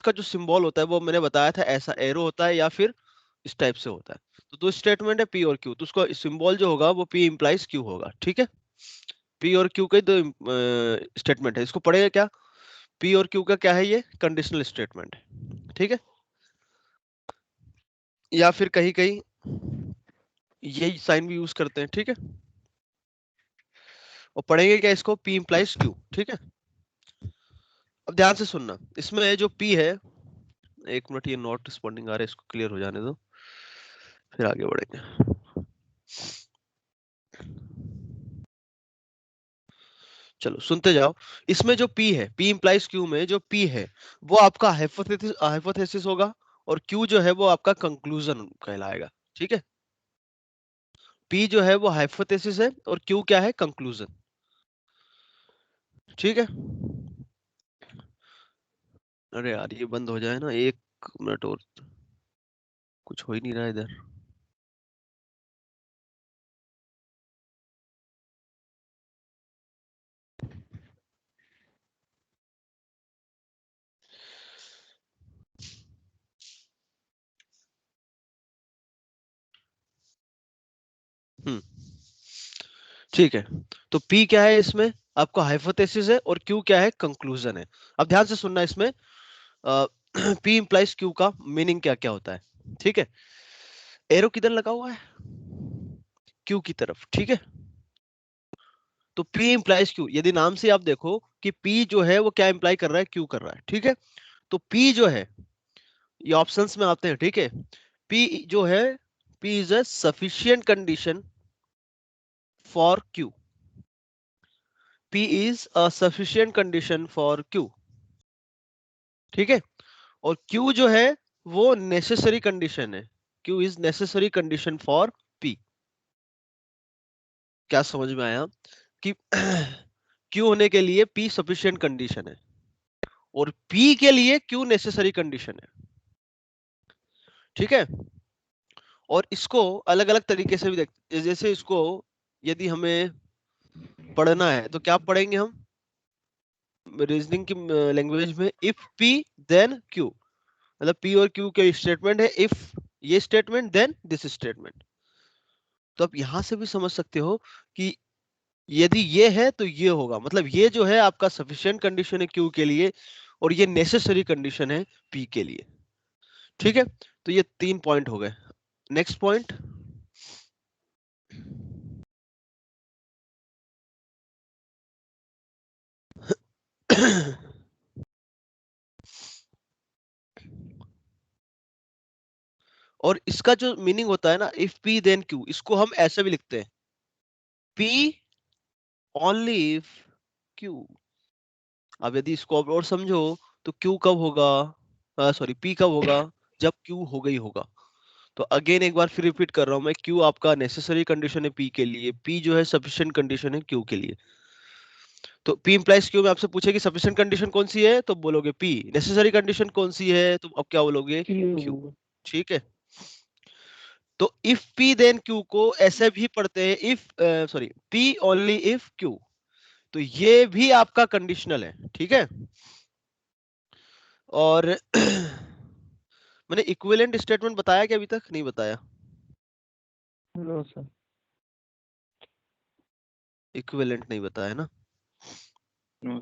का जो सिंबल होता है वो मैंने बताया था, ऐसा एरो होता है या फिर इस टाइप से होता है। तो दो स्टेटमेंट है पी और क्यू, तो उसका सिंबल जो होगा वो पी इंप्लाइज क्यू होगा। ठीक है, पी और क्यू के दो स्टेटमेंट है, इसको पढ़ेगा क्या? पी और क्यू का क्या है, ये कंडीशनल स्टेटमेंट है। ठीक है, या फिर कहीं कहीं यही साइन भी यूज करते हैं। ठीक है, और पढ़ेंगे क्या इसको, पी इंप्लाइज क्यू। ठीक है, अब ध्यान से सुनना, इसमें जो पी है, एक मिनट, ये नॉट रिस्पॉन्डिंग आ रहा है, इसको क्लियर हो जाने दो, फिर आगे बढ़ेंगे। चलो सुनते जाओ। इसमें जो P है, P इंप्लाइज Q में जो P है वो आपका हाइपोथेसिस होगा, और Q जो है वो आपका कंक्लूजन कहलाएगा। ठीक है, P जो है वो हाइपोथेसिस है और Q क्या है, कंक्लूजन। ठीक है, अरे यार ये बंद हो जाए ना, एक मिनट और, कुछ हो ही नहीं रहा इधर। हम्म, ठीक है, तो P क्या है इसमें, आपका हाइपोथेसिस है, और Q क्या है, कंक्लूजन है। अब ध्यान से सुनना, इसमें P इंप्लाइज Q का मीनिंग क्या क्या होता है। ठीक है, एरो किधर लगा हुआ है, Q की तरफ। ठीक है, तो P इंप्लाइज Q, यदि नाम से आप देखो कि P जो है वो क्या इंप्लाई कर रहा है, Q कर रहा है। ठीक है, तो P जो है, ये ऑप्शंस में आते हैं। ठीक है, P जो है, P is a sufficient condition for Q। P is a sufficient condition for Q। ठीक है, और Q जो है वो नेसेसरी कंडीशन है, Q is necessary condition for P। क्या समझ में आया कि Q होने के लिए P सफिशिएंट कंडीशन है, और P के लिए Q नेसेसरी कंडीशन है। ठीक है, और इसको अलग अलग तरीके से भी देखते, जैसे इसको यदि हमें पढ़ना है तो क्या पढ़ेंगे हम रीजनिंग की लैंग्वेज में, इफ पी देन क्यू, मतलब पी और क्यू के स्टेटमेंट है, इफ ये स्टेटमेंट देन दिस स्टेटमेंट। तो आप यहां से भी समझ सकते हो कि यदि ये है तो ये होगा, मतलब ये जो है आपका सफिशिएंट कंडीशन है क्यू के लिए, और ये नेसेसरी कंडीशन है पी के लिए। ठीक है, तो ये 3 पॉइंट हो गए। नेक्स्ट पॉइंट, और इसका जो मीनिंग होता है ना, इफ पी देन क्यू, इसको हम ऐसे भी लिखते हैं, पी ओनली इफ क्यू। अब यदि इसको और समझो तो क्यू कब होगा, सॉरी पी कब होगा, जब क्यू हो गई होगा। तो अगेन एक बार फिर रिपीट कर रहा हूं मैं, क्यू आपका नेसेसरी कंडीशन है पी के लिए, पी जो है सफिशिएंट कंडीशन है क्यू के लिए। तो पी इंप्लाइज क्यू में आपसे पूछे कि सफिशिएंट कंडीशन कौन सी है, तो बोलोगे पी, नेसेसरी कंडीशन कौन सी है, तो अब क्या बोलोगे, क्यू। क्यू। ठीक है, तो इफ पी देन क्यू को ऐसे भी पढ़ते हैं, if sorry P only if Q, तो ये भी आपका कंडीशनल है। ठीक है, और मैंने इक्विवेलेंट स्टेटमेंट बताया कि अभी तक नहीं बताया, नो सर। इक्विवेलेंट नहीं बताया ना। नो।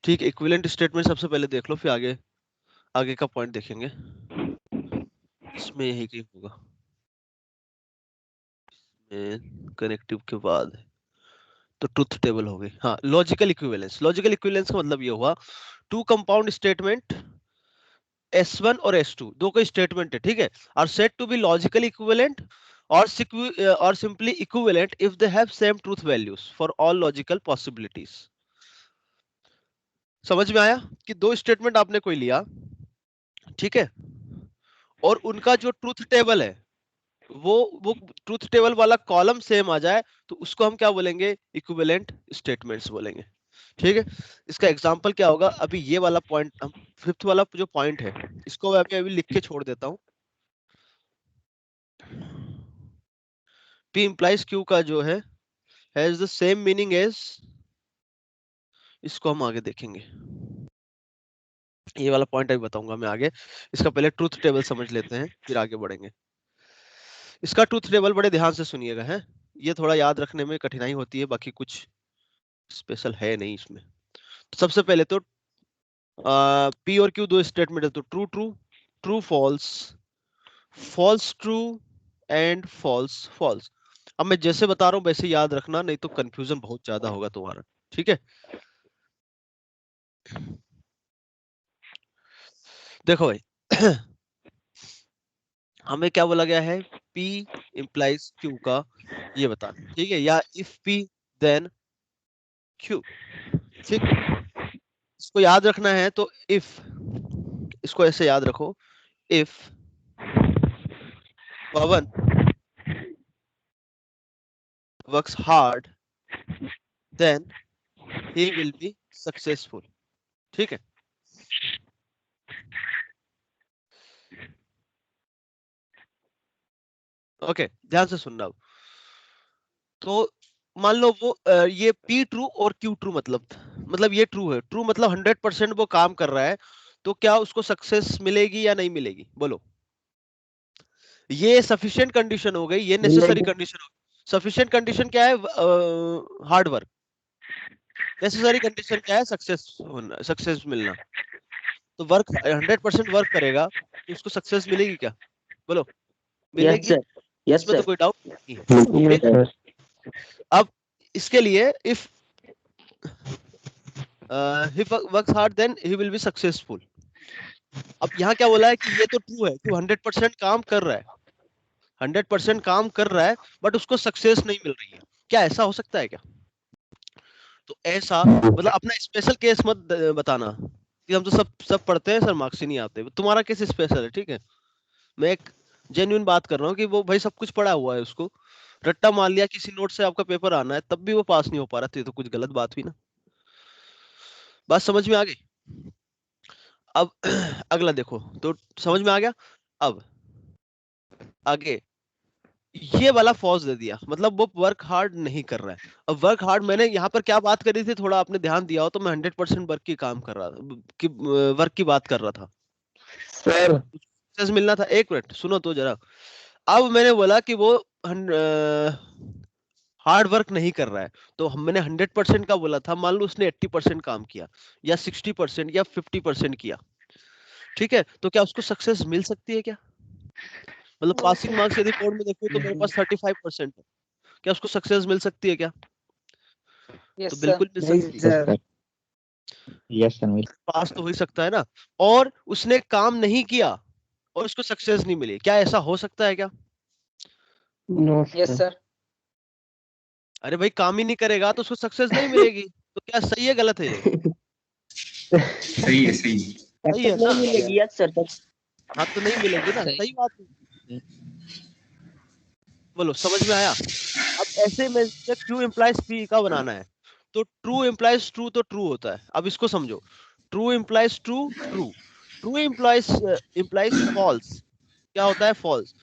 ठीक है, इक्विवेलेंट स्टेटमेंट सबसे पहले देख लो, फिर आगे आगे का पॉइंट देखेंगे। इसमें यही कहीं होगा, कनेक्टिव के बाद तो ट्रुथ टेबल हो गई। हाँ, लॉजिकल इक्विवेलेंस, लॉजिकल इक्विवेलेंस का मतलब ये हुआ, टू कंपाउंड स्टेटमेंट S1 और S2 दो कोई स्टेटमेंट है, ठीक है, are said to be logically equivalent और simply equivalent if they have same truth values for all logical possibilities. समझ में आया कि दो स्टेटमेंट आपने कोई लिया, ठीक है, और उनका जो ट्रूथ टेबल है वो ट्रूथ टेबल वाला कॉलम सेम आ जाए, तो उसको हम क्या बोलेंगे, इक्विवेलेंट स्टेटमेंट्स बोलेंगे। ठीक है, इसका एग्जांपल क्या होगा, अभी ये वाला पॉइंट, हम फिफ्थ वाला जो पॉइंट है इसको मैं अभी लिख के छोड़ देता हूँ। P implies Q का जो है has the same meaning as, इसको हम आगे देखेंगे। ये वाला पॉइंट अभी बताऊंगा मैं आगे। इसका पहले ट्रूथ टेबल समझ लेते हैं, फिर आगे बढ़ेंगे। इसका ट्रूथ टेबल बड़े ध्यान से सुनिएगा, है ये थोड़ा याद रखने में कठिनाई होती है, बाकी कुछ स्पेशल है नहीं इसमें। तो सबसे पहले तो पी और क्यू दो स्टेटमेंट है, तो true true, true false, false true and false false. अब मैं जैसे बता रहा हूँ वैसे याद रखना, नहीं तो कंफ्यूजन बहुत ज्यादा होगा तुम्हारा, ठीक है। देखो भाई हमें क्या बोला गया है, P implies Q का ये बताना, ठीक है, या if P then Q, ठीक। इसको याद रखना है तो if, इसको ऐसे याद रखो, if Pawan works hard then he will be successful, ठीक है। ओके ध्यान से सुनना। तो मान लो वो ये P ट्रू और Q ट्रू, मतलब ये ट्रू है, ट्रू मतलब 100% वो काम कर रहा है, तो क्या उसको सक्सेस मिलेगी या नहीं मिलेगी, बोलो। ये सफिशिएंट कंडीशन हो गई, ये नेसेसरी कंडीशन हो गई। सफिशिएंट कंडीशन क्या है, हार्ड वर्क। नेसेसरी कंडीशन क्या है, सक्सेस होना, सक्सेस मिलना। तो वर्क 100% वर्क करेगा तो उसको सक्सेस मिलेगी क्या, बोलो। यस मिलेगी, सर, यस इसमें तो सर। कोई डाउट नहीं है, ठीक है? अब इसके लिए if he works hard then he will be successful। अब यहाँ क्या बोला है कि ये तो ट्रू है कि 100% काम कर रहा है, 100% काम कर रहा है, बट उसको सक्सेस नहीं मिल रही है। क्या ऐसा हो सकता है क्या? तो ऐसा मतलब अपना स्पेशल केस मत बताना कि हम तो सब पढ़ते हैं सर, मार्क्स ही नहीं आते। तुम्हारा केस स्पेशल है, ठीक है। मैं एक जेन्युइन बात कर रहा हूँ कि वो भाई सब कुछ पढ़ा हुआ है, उसको रट्टा मार लिया किसी नोट से आपका पेपर आना है, तब भी वो पास नहीं हो पा रहा, तो ये तो कुछ गलत बात हुई ना। बात समझ में आ गई? अब अगला देखो, तो समझ में आ गया। अब आगे ये वाला फॉल्स दे दिया, मतलब वो वर्क हार्ड नहीं कर रहा है। अब वर्क हार्ड, मैंने यहाँ पर क्या बात करी थी, थोड़ा आपने ध्यान दिया हो तो मैं 100% वर्क की काम कर रहा था, कि वर्क की बात कर रहा था सर। सक्सेस मिलना था। एक मिनट सुनो तो जरा। अब मैंने बोला कि वो हार्ड वर्क नहीं कर रहा है, तो मैंने 100% का बोला था, मान लो उसने 80% काम किया या 60% या 50% किया, ठीक है, तो क्या उसको सक्सेस मिल सकती है क्या? मतलब पासिंग मार्क्स यदि बोर्ड में देखो तो मेरे पास 35% है, क्या उसको सक्सेस मिल सकती है क्या? तो यस सर। बिल्कुल मिल सकती है, सर यस सर। पास तो हो ही सकता है ना। और उसने काम नहीं किया और उसको सक्सेस नहीं मिली, क्या ऐसा हो सकता है क्या? No yes sir. अरे भाई काम ही नहीं करेगा तो उसको सक्सेस नहीं मिलेगी, तो क्या सही है गलत है ये? सही है सही है। सही है नहीं ना? मिलेगी, यस सर। हाँ तो नहीं मिलेगी ना, सही। सही बात है। बोलो समझ में आया? अब ऐसे में क्यू इम्प्लाइज पी का बनाना है, तो ट्रू इम्प्लाइज ट्रू तो ट्रू होता है। अब इसको समझो, true implies true, true, true implies implies false, क्या होता है, फॉल्स।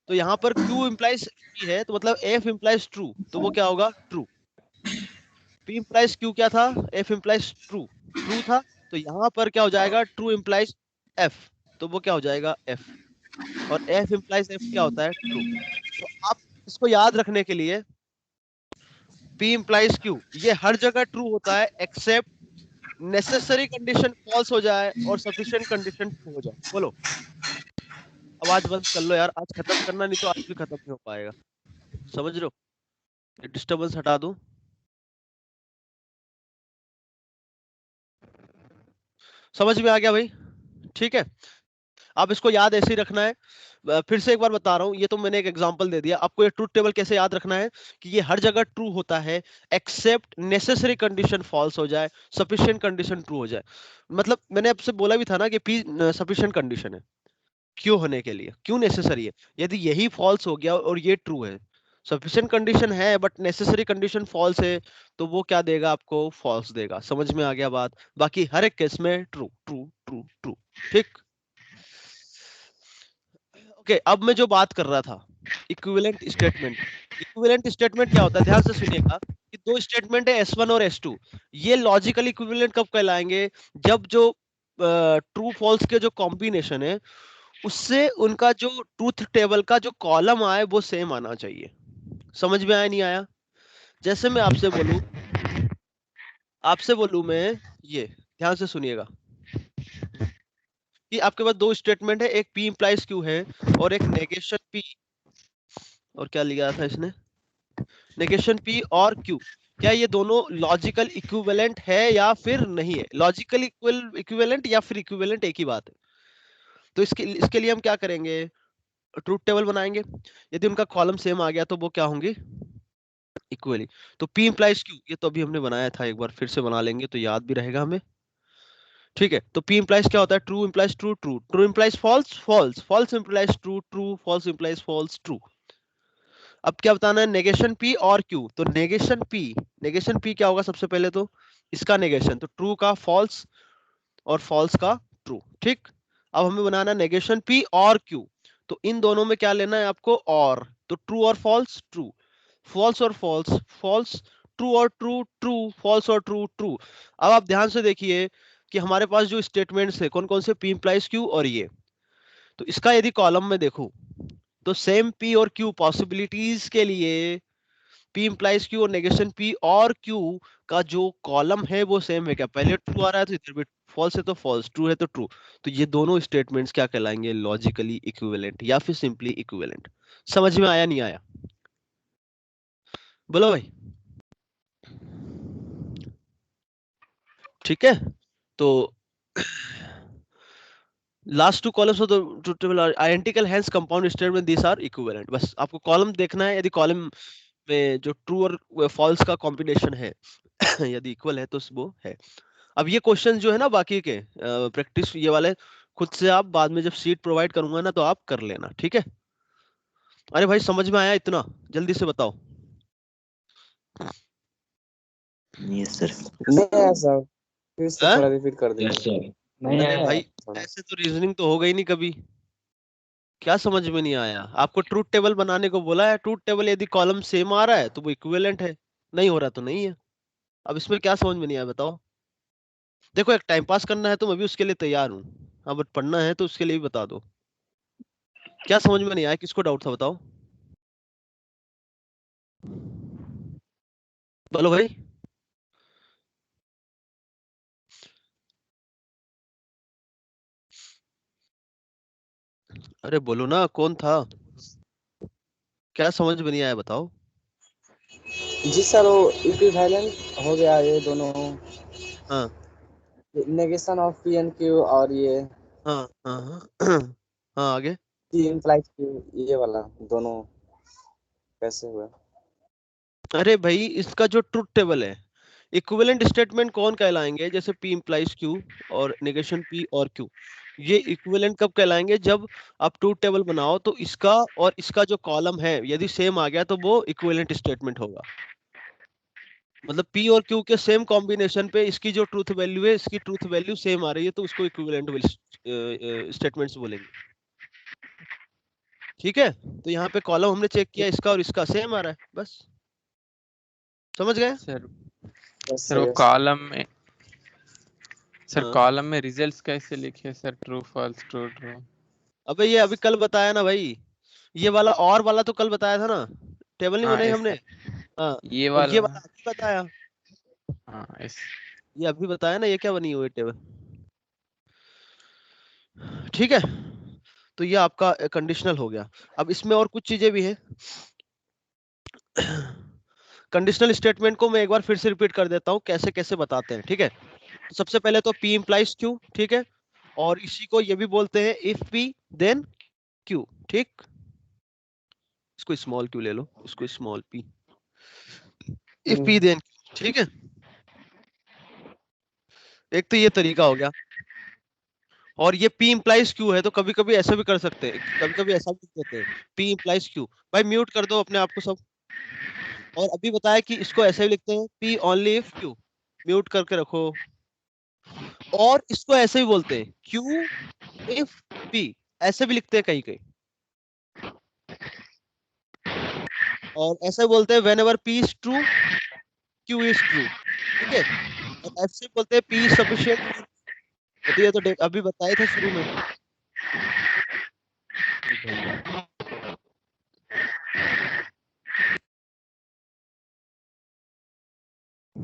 तो यहाँ पर Q इम्प्लाइज P है, तो मतलब F इम्प्लाइज ट्रू, तो वो क्या होगा, ट्रू। P इम्प्लाइज Q क्या था, F इम्प्लाइज ट्रू, ट्रू था। तो यहाँ पर क्या हो जाएगा, ट्रू इम्प्लाइज F, तो वो क्या हो जाएगा, F। और F इम्प्लाइज F क्या होता है, ट्रू। तो आप इसको याद रखने के लिए P इम्प्लाइज Q ये हर जगह ट्रू होता है, एक्सेप्ट नेसेसरी कंडीशन फॉल्स हो जाए और सफिशिएंट कंडीशन ट्रू हो जाए। बोलो। आवाज बंद कर लो यार, आज खत्म करना, नहीं तो आज भी खत्म नहीं हो पाएगा, समझ रहे हो? ये डिस्टर्बेंस हटा दूं। समझ में आ गया भाई? ठीक है। अब इसको याद ऐसे ही रखना है। फिर से एक बार बता रहा हूँ, ये तो मैंने एक एग्जांपल दे दिया आपको। ये ट्रूथ टेबल कैसे याद रखना है कि ये हर जगह ट्रू होता है, एक्सेप्ट नेसेसरी कंडीशन फॉल्स हो जाए, सफिशिएंट कंडीशन ट्रू हो जाए। मतलब मैंने आपसे बोला भी था ना कि पी सफिशिएंट कंडीशन है क्यों होने के लिए, क्यों नेसेसरी है। यदि यही फॉल्स हो गया और ये ट्रू है, सफिशिएंट कंडीशन है बट नेसेसरी कंडीशन फॉल्स है, तो वो क्या देगा आपको, फॉल्स देगा। समझ में आ गया बात? बाकी हर एक केस में ट्रू ट्रू ट्रू ट्रू, ठीक। ओके अब मैं जो बात कर रहा था, इक्विवेलेंट स्टेटमेंट। इक्विवेलेंट स्टेटमेंट क्या होता है, ध्यान से सुनिएगा कि दो स्टेटमेंट है S1 और S2। ये लॉजिकल इक्विवेलेंट कब कहलाएंगे, जब जो ट्रू फॉल्स के जो कॉम्बिनेशन है उससे उनका जो ट्रूथ टेबल का जो कॉलम आए वो सेम आना चाहिए। समझ में आया नहीं आया? जैसे मैं आपसे बोलूं मैं ये, ध्यान से सुनिएगा कि आपके पास दो स्टेटमेंट है, एक P इंप्लाइज Q है और एक नेगेशन P, और क्या लिया था इसने, नेगेशन P और Q। क्या ये दोनों लॉजिकल इक्विवेलेंट है या फिर नहीं है? लॉजिकल इक्विवेलेंट या फिर इक्विवेलेंट एक ही बात है। तो इसके लिए हम क्या करेंगे, ट्रूथ टेबल बनाएंगे। यदि उनका कॉलम सेम आ गया तो वो क्या होंगे, इक्वली। तो P इंप्लाइज Q, ये तो अभी हमने बनाया था, एक बार फिर से बना लेंगे तो याद भी रहेगा हमें। ठीक है, तो P इंप्लाइज क्या होता है, true implies true, true true implies false, false false implies true, true false implies false, true. अब क्या बताना है, नेगेशन P और Q। तो नेगेशन P क्या होगा, सबसे पहले तो इसका नेगेशन, तो ट्रू का फॉल्स और फॉल्स का ट्रू। ठीक, अब हमें बनाना है नेगेशन P और Q। तो इन दोनों में क्या लेना है आपको, और तो ट्रू और फॉल्स, ट्रू फॉल्स और फॉल्स, फॉल्स ट्रू और ट्रू, ट्रू फॉल्स और ट्रू, ट्रू। अब आप ध्यान से देखिए कि हमारे पास जो स्टेटमेंट्स है कौन कौन से, P इंप्लाइज Q और ये। तो इसका यदि कॉलम में देखूं तो सेम P और Q पॉसिबिलिटीज के लिए P इंप्लाइज Q और नेगेशन P और Q का जो कॉलम है वो सेम है क्या, पहले ट्रू आ रहा है तो इधर भी फॉल्स है तो फॉल्स, ट्रू है तो ट्रू। तो ये दोनों स्टेटमेंट्स क्या कहलाएंगे, लॉजिकली इक्विवेलेंट या फिर सिंपली इक्विवेलेंट। समझ में आया नहीं आया, बोलो भाई। ठीक है, तो last two columns of the truth table are identical, hence compound statement this are equivalent. बस आपको कॉलम देखना है, यदि कॉलम में जो ट्रू और फॉल्स का कॉम्बिनेशन है यदि इक्वल है तो वो है। अब ये क्वेश्चन जो है ना बाकी के प्रैक्टिस ये वाले, खुद से आप बाद में जब सीट प्रोवाइड करूंगा ना तो आप कर लेना, ठीक है। अरे भाई समझ में आया इतना, जल्दी से बताओ। Yes sir. नहीं आया सर, फिर से हैं? थोड़ा रिपीट कर दीजिए। Yes sir. नहीं अरे आया भाई थोड़ा। ऐसे तो रीजनिंग तो हो गई नहीं कभी, क्या समझ में नहीं आया? आपको ट्रूथ टेबल बनाने को बोला है, ट्रूथ टेबल यदि कॉलम सेम आ रहा है तो वो इक्विवेलेंट है, नहीं हो रहा तो नहीं है। अब इसमें क्या समझ में नहीं आया बताओ? देखो एक टाइम पास करना है तो मैं भी उसके लिए तैयार हूँ, अब पढ़ना है तो उसके लिए भी बता दो। क्या समझ में नहीं आया, किसको डाउट था बताओ, बोलो भाई। अरे बोलो ना, कौन था, क्या समझ में नहीं आया बताओ। जी सर, वो इक्विवेलेंट हो गया ये दोनों, हाँ negation of P and Q और ये हाँ हाँ हाँ हाँ, आगे। पी इम्प्लाइज क्यू, ये वाला दोनों कैसे हुआ? अरे भाई इसका जो ट्रुथ टेबल है, इक्विवेलेंट स्टेटमेंट कौन कहलाएंगे, जैसे P इंप्लाइज Q और नेगेशन P और Q, ये इक्विवेलेंट कब कहलाएंगे, जब आप ट्रूथ टेबल बनाओ तो इसका और इसका जो कॉलम है यदि सेम आ गया तो वो इक्विवेलेंट स्टेटमेंट होगा। मतलब P और Q के सेम कॉम्बिनेशन पे इसकी जो ट्रूथ वैल्यू है, इसकी ट्रूथ वैल्यू सेम आ रही है तो उसको इक्विवेलेंट स्टेटमेंट्स बोलेंगे। ठीक है, तो यहाँ पे कॉलम हमने चेक किया, इसका और इसका सेम आ रहा है, बस समझ गए। सर यस सर सर, वो यस कॉलम में, सर हाँ कॉलम में रिजल्ट्स कैसे लिखे sir, true false true true? अबे ये अभी कल बताया ना भाई, ये वाला और वाला तो कल बताया था ना, टेबल नहीं हाँ बनाई हमने। ऐसा, हाँ, ये और ये वाला, वाला अभी बताया, हाँ ऐस ये अभी बताया ना, ये क्या बनी हुई है टेबल। ठीक है, तो ये आपका कंडीशनल हो गया। अब इसमें और कुछ चीजें भी हैं। कंडीशनल स्टेटमेंट को मैं एक बार फिर से रिपीट कर देता हूँ कैसे कैसे बताते हैं, ठीक है। तो सबसे पहले तो P इंप्लाइज Q, ठीक है, और इसी को ये भी बोलते हैं इफ P देन Q, ठीक। इसको स्मॉल Q ले लो, इसको small P, if P then Q, ठीक है। एक तो ये तरीका हो गया, और ये P इंप्लाइज Q है तो कभी कभी ऐसा भी कर सकते हैं, कभी कभी ऐसा भी लिख देते हैं P इंप्लाइज Q। भाई म्यूट कर दो अपने आप को सब। और अभी बताया कि इसको ऐसे भी लिखते हैं P only if Q, mute करके रखो। और इसको ऐसे भी बोलते हैं Q इफ P, ऐसे भी लिखते हैं कहीं कहीं। और ऐसे बोलते हैं when ever P is true Q is true, ठीक है। और ऐसे बोलते हैं P इज सफिशिएंट, तो ये तो अभी बताया था शुरू में।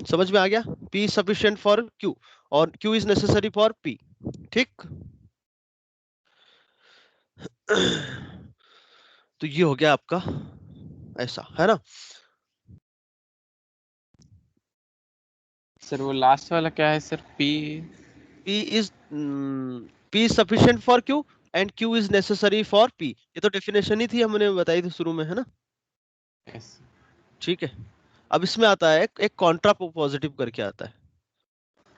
समझ में आ गया? P is sufficient for Q और Q is necessary for P। ठीक। तो ये हो गया आपका ऐसा, है ना? सर वो लास्ट वाला क्या है sir? P is sufficient for Q and Q is necessary for P। ये तो डेफिनेशन ही थी, हमने बताई थी शुरू में, है ना? yes. ठीक है। अब इसमें आता है एक कॉन्ट्रा पॉजिटिव करके आता है।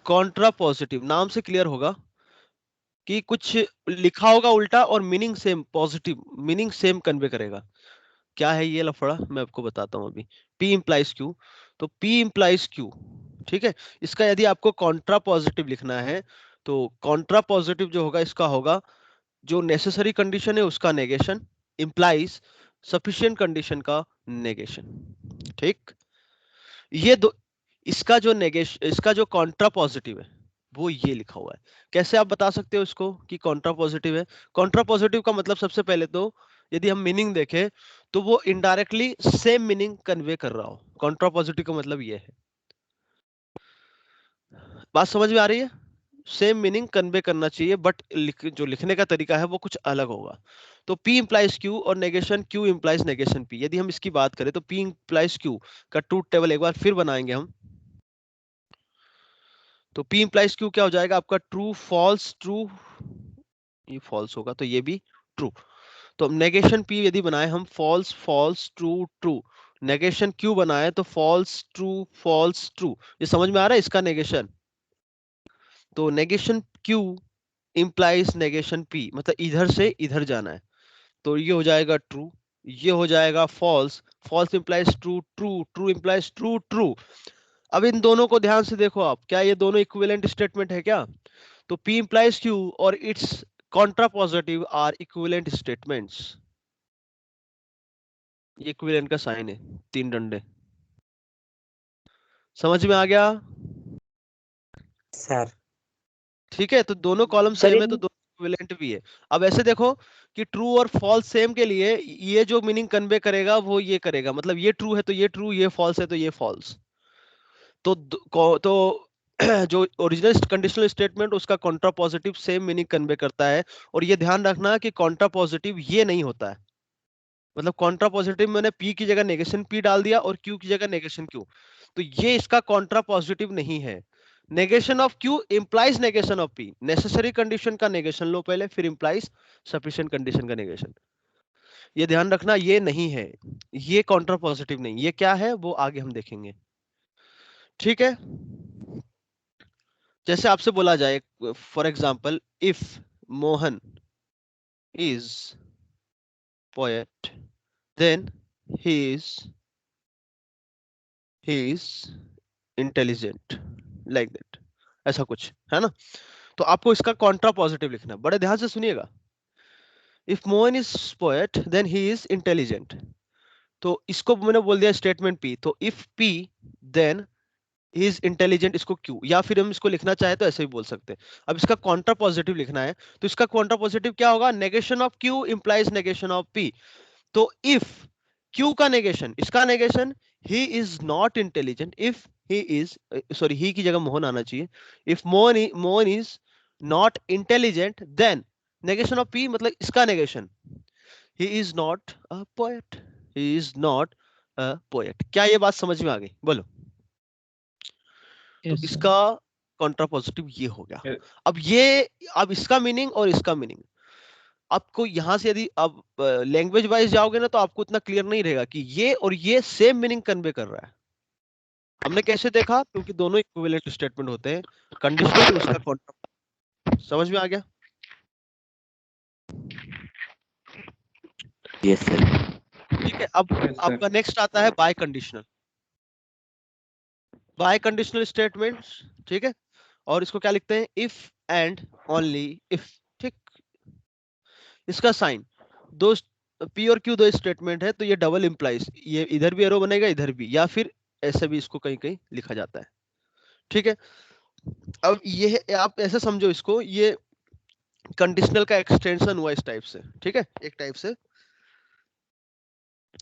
कॉन्ट्रा पॉजिटिव नाम से क्लियर होगा कि कुछ लिखा होगा उल्टा और meaning same, positive meaning same convey करेगा। क्या है ये लफड़ा, मैं आपको बताता हूं अभी। P implies Q, तो P implies Q, ठीक है। इसका यदि आपको कॉन्ट्रा पॉजिटिव लिखना है तो कॉन्ट्रा पॉजिटिव जो होगा इसका होगा जो नेसेसरी कंडीशन है उसका नेगेशन, इंप्लाइज सफिशिएंट कंडीशन का नेगेशन। ठीक। ये दो, इसका जो नेगेशन, इसका जो कॉन्ट्रा पॉजिटिव है वो ये लिखा हुआ है। कैसे आप बता सकते हो इसको कि कॉन्ट्रा पॉजिटिव है? कॉन्ट्रा पॉजिटिव का मतलब सबसे पहले तो यदि हम मीनिंग देखें तो वो इनडायरेक्टली सेम मीनिंग कन्वे कर रहा हो। कॉन्ट्रा पॉजिटिव का मतलब ये है। बात समझ में आ रही है? सेम मीनिंग कन्वे करना चाहिए बट जो लिखने का तरीका है वो कुछ अलग होगा। तो P implies Q और negation Q implies negation P। यदि हम इसकी बात करें तो P implies Q का ट्रूथ टेबल एक बार फिर बनाएंगे हम। तो P implies Q क्या हो जाएगा आपका? ट्रू फॉल्स ट्रू, ये फॉल्स होगा तो ये भी ट्रू। तो नेगेशन P यदि बनाए हम false false true true, negation Q बनाए तो फॉल्स ट्रू फॉल्स ट्रू। ये समझ में आ रहा है इसका नेगेशन? तो negation Q implies negation P, मतलब इधर से इधर जाना है तो ये हो जाएगा ट्रू, ये हो जाएगा false, false implies true true true implies true true. अब इन दोनों को ध्यान से देखो आप, क्या ये दोनों इक्विवेलेंट स्टेटमेंट है क्या? तो P implies Q और it's contrapositive are equivalent statements. ये इक्विवेलेंट का साइन है, तीन डंडे। समझ में आ गया? सर ठीक है। तो दोनों कॉलम सर सेम है तो दोनों इक्विवेलेंट भी है। अब ऐसे देखो कि ट्रू और फॉल्स सेम के लिए ये जो मीनिंग कन्वे करेगा वो ये करेगा, मतलब ये ट्रू है तो ये ट्रू, ये फॉल्स है तो ये फॉल्स। तो जो ओरिजिनल कंडीशनल स्टेटमेंट उसका Contra positive same meaning convey करता है। और ये ध्यान रखना कि कॉन्ट्रा पॉजिटिव ये नहीं होता है, मतलब कॉन्ट्रा पॉजिटिव मैंने P की जगह नेगेशन P डाल दिया और Q की जगह नेगेशन Q, तो ये इसका कॉन्ट्रा पॉजिटिव नहीं है। Negation of Q implies negation of P। Necessary condition का नेगेशन लो पहले, फिर इंप्लाइज सफिशिएंट कंडीशन का नेगेशन। ये ध्यान रखना, ये नहीं है, ये कॉन्ट्रा पॉजिटिव नहीं। ये क्या है वो आगे हम देखेंगे। ठीक है। जैसे आपसे बोला जाए for example, if Mohan is poet then he is intelligent, like that, ऐसा कुछ है ना? तो आपको इसका कॉन्ट्रा पॉजिटिव लिखना है, बड़े ध्यान से सुनिएगा। If Mohan is poet then he is intelligent, तो इसको मैंने बोल दिया स्टेटमेंट P, तो if P then he is intelligent, इसको Q, या फिर हम इसको लिखना चाहे तो ऐसे भी बोल सकते हैं। अब इसका कॉन्ट्रा पॉजिटिव लिखना है तो इसका कॉन्ट्रा पॉजिटिव क्या होगा? Negation of Q implies negation of P। तो इफ Q का नेगेशन, इसका negation he is not intelligent, if he is, sorry he की जगह मोहन आना चाहिए, if Mohan is not intelligent then negation of P, मतलब इसका negation he is not a poet, he is not a poet. क्या ये बात समझ में आ गई? बोलो। तो इसका कॉन्ट्रा पॉजिटिव ये हो गया। अब ये, अब इसका मीनिंग और इसका मीनिंग आपको यहां से यदि आप लैंग्वेज वाइज जाओगे ना तो आपको इतना क्लियर नहीं रहेगा कि ये और ये सेम मीनिंग कन्वे कर रहा है। हमने कैसे देखा? क्योंकि दोनों इक्विवेलेंट स्टेटमेंट होते हैं, कंडीशनल उसका कॉन्ट्रा। समझ में आ गया? Yes sir. ठीक है। अब आपका नेक्स्ट आता है bye conditional. Bye conditional statements, ठीक है। और इसको क्या लिखते हैं? If and only if. ठीक। इसका साइन, दो P और Q दो स्टेटमेंट है तो ये डबल इंप्लाइज, ये इधर भी एरो बनेगा इधर भी, या फिर ऐसे भी इसको कहीं कहीं लिखा जाता है। ठीक है। अब ये आप ऐसे समझो इसको, ये कंडीशनल का एक्सटेंशन हुआ इस टाइप से, ठीक है, एक टाइप से।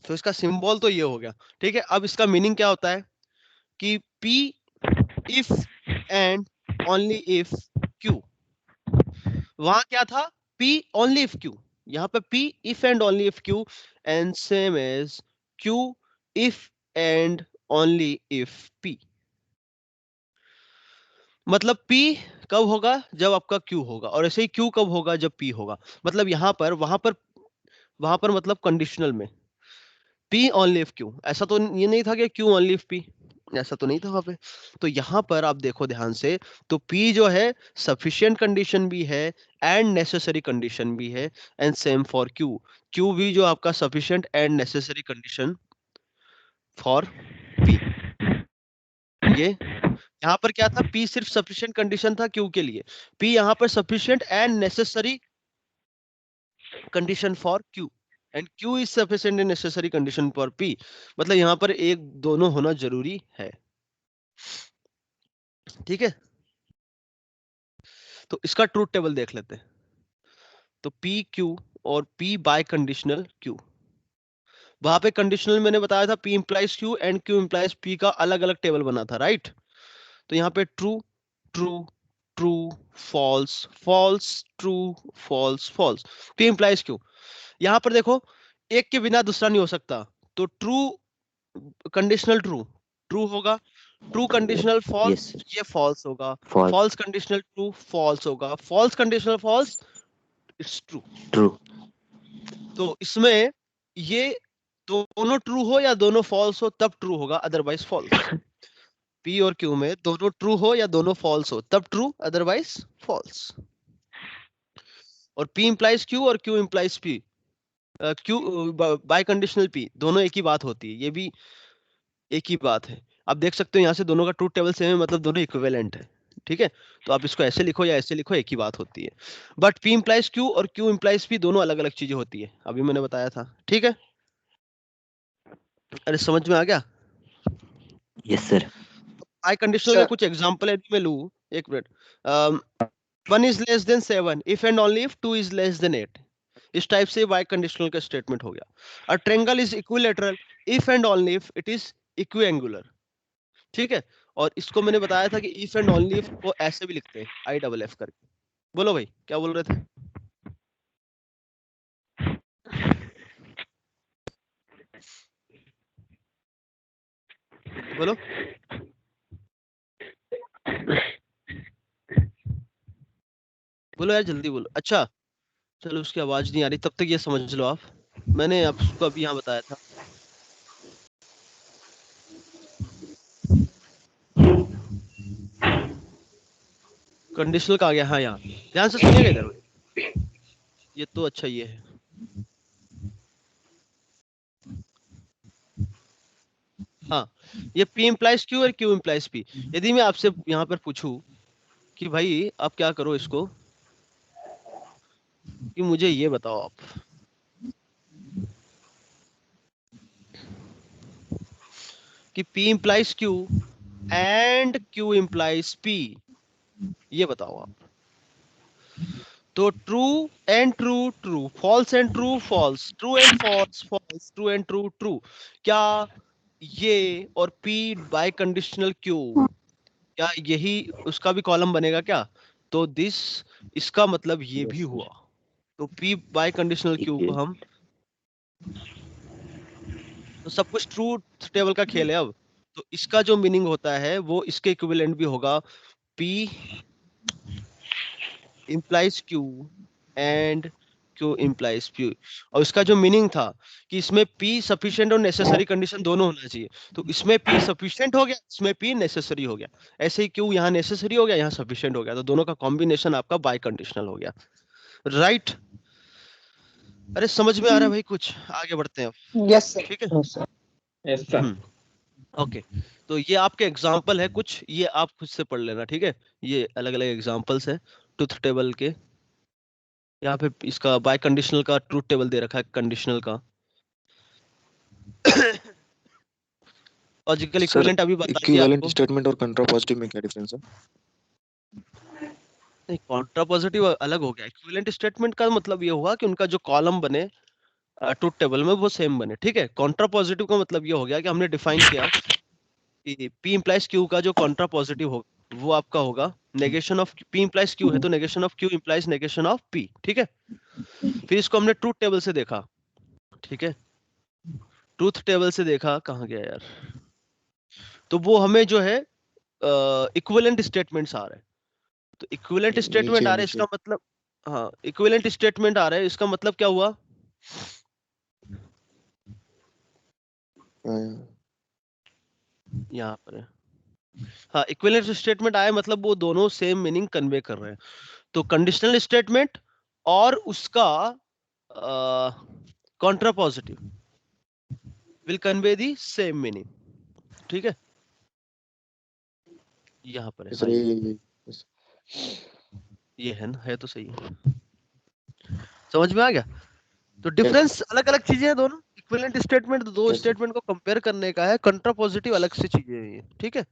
तो इसका सिंबल तो ये हो गया, ठीक है। अब इसका मीनिंग क्या होता है कि P if and only if Q। वहां क्या था, P ओनली इफ Q, यहाँ पे P if and only if Q, and same as Q if and only if P। मतलब P कब होगा, जब आपका Q होगा, और ऐसे ही Q कब होगा, जब P होगा। मतलब यहाँ पर, वहां पर मतलब कंडीशनल में P ओनली इफ Q, ऐसा तो ये नहीं था कि Q ओनली इफ P, ऐसा तो नहीं था वहां पे। तो यहाँ पर आप देखो ध्यान से, तो P जो है सफिशिएंट कंडीशन भी है एंड नेसेसरी कंडीशन भी है, and same for Q। Q भी जो आपका sufficient and necessary condition for P। ये यहाँ पर क्या था, P सिर्फ सफिशिएंट कंडीशन था Q के लिए, P यहाँ पर sufficient and necessary condition for Q, and Q is sufficient and necessary condition for P। मतलब यहाँ पर एक दोनों होना जरूरी है, ठीक है। तो इसका ट्रूथ टेबल देख लेते हैं। तो P Q और P बाय कंडीशनल Q, वहां पे कंडीशनल मैंने बताया था P implies Q and Q implies P का अलग अलग टेबल बना था, राइट। तो यहाँ पे true true true false false true false false, P implies Q। यहाँ पर देखो, एक के बिना दूसरा नहीं हो सकता, तो ट्रू कंडीशनल ट्रू ट्रू होगा, true conditional yes false sir. ये फॉल्स होगा, false. False conditional true false होगा, false conditional false it's true. True. तो इसमें ये दोनों ट्रू हो या दोनों फॉल्स हो तब ट्रू होगा, अदरवाइज फॉल्स। पी और क्यू में दोनों ट्रू हो या दोनों फॉल्स हो तब ट्रू, अदरवाइज फॉल्स। और P इंप्लाइज Q और Q implies P, Q bye conditional P, दोनों एक ही बात होती है, ये भी एक ही बात है। आप देख सकते हो यहाँ से दोनों का ट्रूथ टेबल सेम है, मतलब दोनों इक्विवेलेंट है, ठीक है। तो आप इसको ऐसे लिखो या ऐसे लिखो, एक ही बात होती है। बट P इंप्लाइज Q और Q इंप्लाइज P दोनों अलग अलग चीजें होती है, अभी मैंने बताया था, ठीक है। अरे समझ में आ गया। Yes sir. आई कंडीशनल के कुछ एग्जांपल है, मैं लूं, एक minute. 1 is less than 7 if and only if 2 is less than 8। इस टाइप से वाई कंडीशनल का स्टेटमेंट हो गया। A triangle is equilateral if and only if it is equiangular, ठीक है। और इसको मैंने बताया था कि इफ एंड ओनली इफ को ऐसे भी लिखते हैं, आई डबल एफ करके। बोलो भाई क्या बोल रहे थे। बोलो बोलो यार, जल्दी बोलो। अच्छा चलो, उसकी आवाज नहीं आ रही, तब तक ये समझ लो आप, मैंने आपको अभी यहाँ बताया था। कंडीशनल का आ गया, हाँ यहाँ ध्यान से सुनिएगा इधर भाई। ये तो अच्छा ये है, हाँ, ये P इंप्लाइज Q और Q इंप्लाइज P। यदि मैं आपसे यहाँ पर पूछूं कि भाई आप क्या करो इसको, कि मुझे ये बताओ आप कि P implies Q and Q implies P, ये बताओ आप। तो true and true true, false and true false, true and false false, true and true true, क्या ये और P बाय कंडीशनल Q, क्या यही उसका भी कॉलम बनेगा क्या। तो दिस, इसका मतलब ये भी यस हुआ। सर। तो P बाय कंडीशनल Q को हम, तो सब कुछ ट्रूथ टेबल का खेल है अब। तो इसका जो मीनिंग होता है वो इसके इक्विवेलेंट भी होगा, P implies Q and Q implies P। और इसका जो मीनिंग था कि इसमें P सफिशिएंट और नेसेसरी कंडीशन दोनों होना चाहिए, तो इसमें P सफिशिएंट हो गया, इसमें P नेसेसरी हो गया। ऐसे ही Q यहाँ नेसेसरी हो गया, यहाँ सफिशिएंट हो गया, तो दोनों का कॉम्बिनेशन आपका बाय कंडीशनल हो गया, राइट। अरे समझ में आ रहा है भाई, कुछ आगे बढ़ते हैं अब, यस सर। ठीक है। Yes sir. Yes sir. Okay, तो ये आपके एग्जाम्पल है कुछ, ये आप खुद से पढ़ लेना, ठीक है। ये अलग अलग एग्जाम्पल्स है ट्रूथ टेबल के। यहाँ पे इसका बाय कंडीशनल का ट्रूथ टेबल दे रखा है, कंडीशनल का। लॉजिकल सर इक्विवेलेंट अभी बता दिया इक्विवेलेंट आपको। स्टेटमेंट और कंट्रापॉजिटिव में क्या डिफरेंस है? नहीं, कॉन्ट्रापोजिटिव अलग हो गया। इक्विवेलेंट स्टेटमेंट का मतलब ये हुआ कि उनका जो कॉलम बने ट्रुथ टेबल में वो सेम बने, ठीक है। कॉन्ट्रापोजिटिव का मतलब ये हो गया कि हमने डिफाइन किया कि P implies Q का जो कॉन्ट्रापोजिटिव हो वो आपका होगा negation of P implies Q है तो negation of Q implies negation of P, ठीक है। फिर इसको हमने ट्रूथ टेबल से देखा, ठीक है। ट्रूथ टेबल से देखा, कहाँ गया यार, तो वो हमें जो है इक्विवेलेंट स्टेटमेंट्स आ रहे हैं। तो इक्विवेलेंट स्टेटमेंट आ रहे हैं, इसका मतलब, हाँ इक्विवेलेंट स्टेटमेंट आ रहे हैं, इसका मतलब क्या हुआ, यहाँ पर है, हाँ इक्विवेलेंट स्टेटमेंट आया मतलब वो दोनों सेम मीनिंग कन्वे कर रहे हैं। तो कंडीशनल स्टेटमेंट और उसका contrapositive will convey the same meaning, ठीक है। यहाँ पर है, हाँ, ये है ना, है तो सही है, समझ में आ गया। तो डिफरेंस अलग अलग चीजें हैं दोनों। इक्विवेलेंट स्टेटमेंट दो स्टेटमेंट को कंपेयर करने का है, कंट्रापोजिटिव अलग से चीजें हैं ये, ठीक है।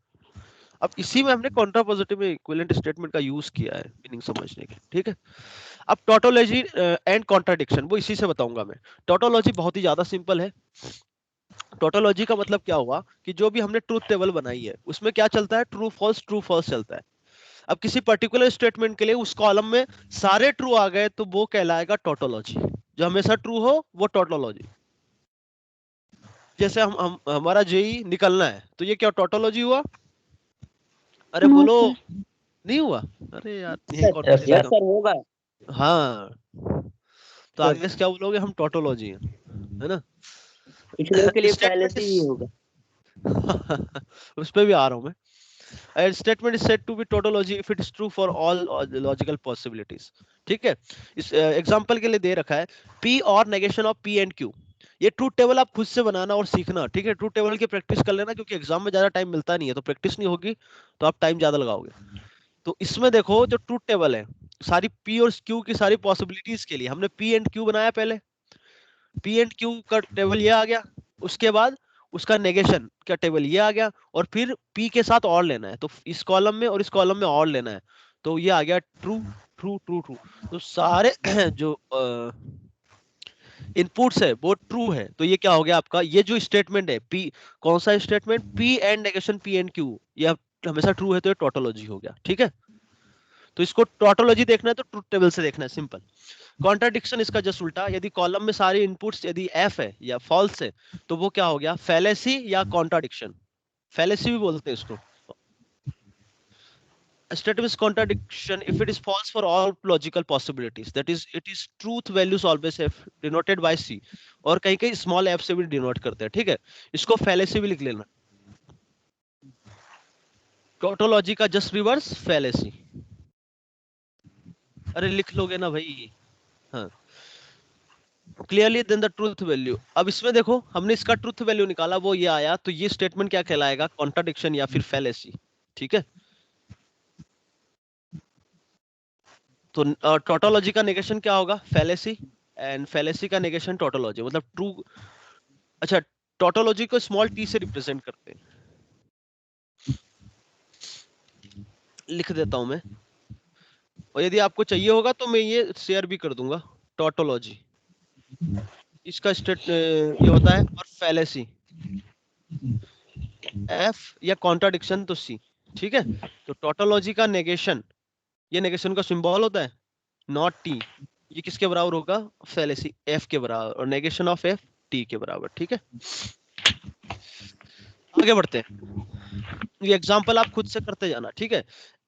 अब इसी में हमने कंट्रापोजिटिव में इक्विवेलेंट स्टेटमेंट का यूज किया है मीनिंग समझने के, ठीक है। अब टोटोलॉजी एंड कॉन्ट्राडिक्शन वो इसी से बताऊंगा मैं। टोटोलॉजी बहुत ही ज्यादा सिंपल है। टोटोलॉजी का मतलब क्या हुआ कि जो भी हमने ट्रूथ टेबल बनाई है उसमें क्या चलता है, ट्रू फॉल्स चलता है। अब किसी पर्टिकुलर स्टेटमेंट के लिए उस कॉलम में सारे ट्रू आ गए तो वो कहलाएगा टोटोलॉजी। जो हमेशा ट्रू हो वो टोटोलॉजी। जैसे हम हमारा जेई निकलना है तो ये क्या टोटोलॉजी हुआ? अरे बोलो, नहीं हुआ? अरे यार यही यस कॉन्फिडेंस सर होगा। हाँ, तो आगे से क्या बोलोगे, हम टोटोलॉजी है ना। कुछ लोगों के लिए पहले स्टेटमेंट से ही होगा। उस पे भी आ रहा हूँ मैं। A statement is said to be tautology if it is true for all logical possibilities, ठीक है। इस एग्जांपल के लिए दे रखा है P और negation of P and Q। ये ट्रूथ टेबल आप खुद से बनाना और सीखना, ठीक है। ट्रूथ टेबल की प्रैक्टिस कर लेना क्योंकि एग्जाम में ज्यादा टाइम मिलता नहीं है, तो प्रैक्टिस नहीं होगी तो आप टाइम ज्यादा लगाओगे। तो इसमें देखो जो ट्रूथ टेबल है सारी P और Q की सारी पॉसिबिलिटीज के लिए हमने P एंड Q बनाया पहले। P एंड Q का टेबल ये आ गया, उसके बाद उसका नेगेशन का टेबल ये आ गया, और फिर P के साथ और लेना है तो इस कॉलम में और इस कॉलम में और लेना है, तो ये आ गया ट्रू ट्रू ट्रू ट्रू। तो सारे जो इनपुट्स है वो ट्रू है, तो ये क्या हो गया आपका, ये जो स्टेटमेंट है P, कौन सा statement, P and negation P and Q, ये हमेशा ट्रू है तो ये टोटोलॉजी हो गया, ठीक है। तो इसको टोटोलॉजी देखना है तो ट्रूथ टेबल से देखना है, सिंपल। कॉन्ट्राडिक्शन इसका जस्ट उल्टा, यदि कॉलम में सारे इनपुट्स यदि एफ है या फॉल्स है तो वो क्या हो गया, फैलेसी या कॉन्ट्राडिक्शन। फैलेसी भी बोलते हैं इसको। Statement is contradiction if it is false for all logical possibilities, that is it is truth values always f denoted by c, और कहीं कहीं स्मॉल f से भी डिनोट करते हैं, ठीक है। इसको फैलेसी भी लिख लेना। टोटोलॉजी का जस्ट रिवर्स फैलेसी। अरे लिख लोगे ना भाई, हाँ। Clearly then the truth value. अब इसमें देखो हमने इसका ट्रूथ वैल्यू निकाला, वो ये आया, तो ये स्टेटमेंट क्या कहलाएगा, कॉन्ट्राडिक्शन या फिर फैलेसी, ठीक है। तो टोटोलॉजी का नेगेशन क्या होगा, फैलेसी, एंड फैलेसी का नेगेशन टोटोलॉजी, मतलब ट्रू। अच्छा, टोटोलॉजी को स्मॉल टी से रिप्रेजेंट करते हैं, लिख देता हूं मैं, और यदि आपको चाहिए होगा तो मैं ये शेयर भी कर दूंगा। टोटोलॉजी इसका ये होता है, और फैलेसी एफ या कॉन्ट्राडिक्शन तो सी, ठीक है। तो टोटोलॉजी का नेगेशन, ये नेगेशन का सिंबल होता है नॉट टी, ये किसके बराबर होगा, फैलेसी एफ के बराबर, और नेगेशन ऑफ एफ टी के बराबर, ठीक है। आगे बढ़ते हैं, ये एग्जांपल आप खुद से करते जाना, ठीक है।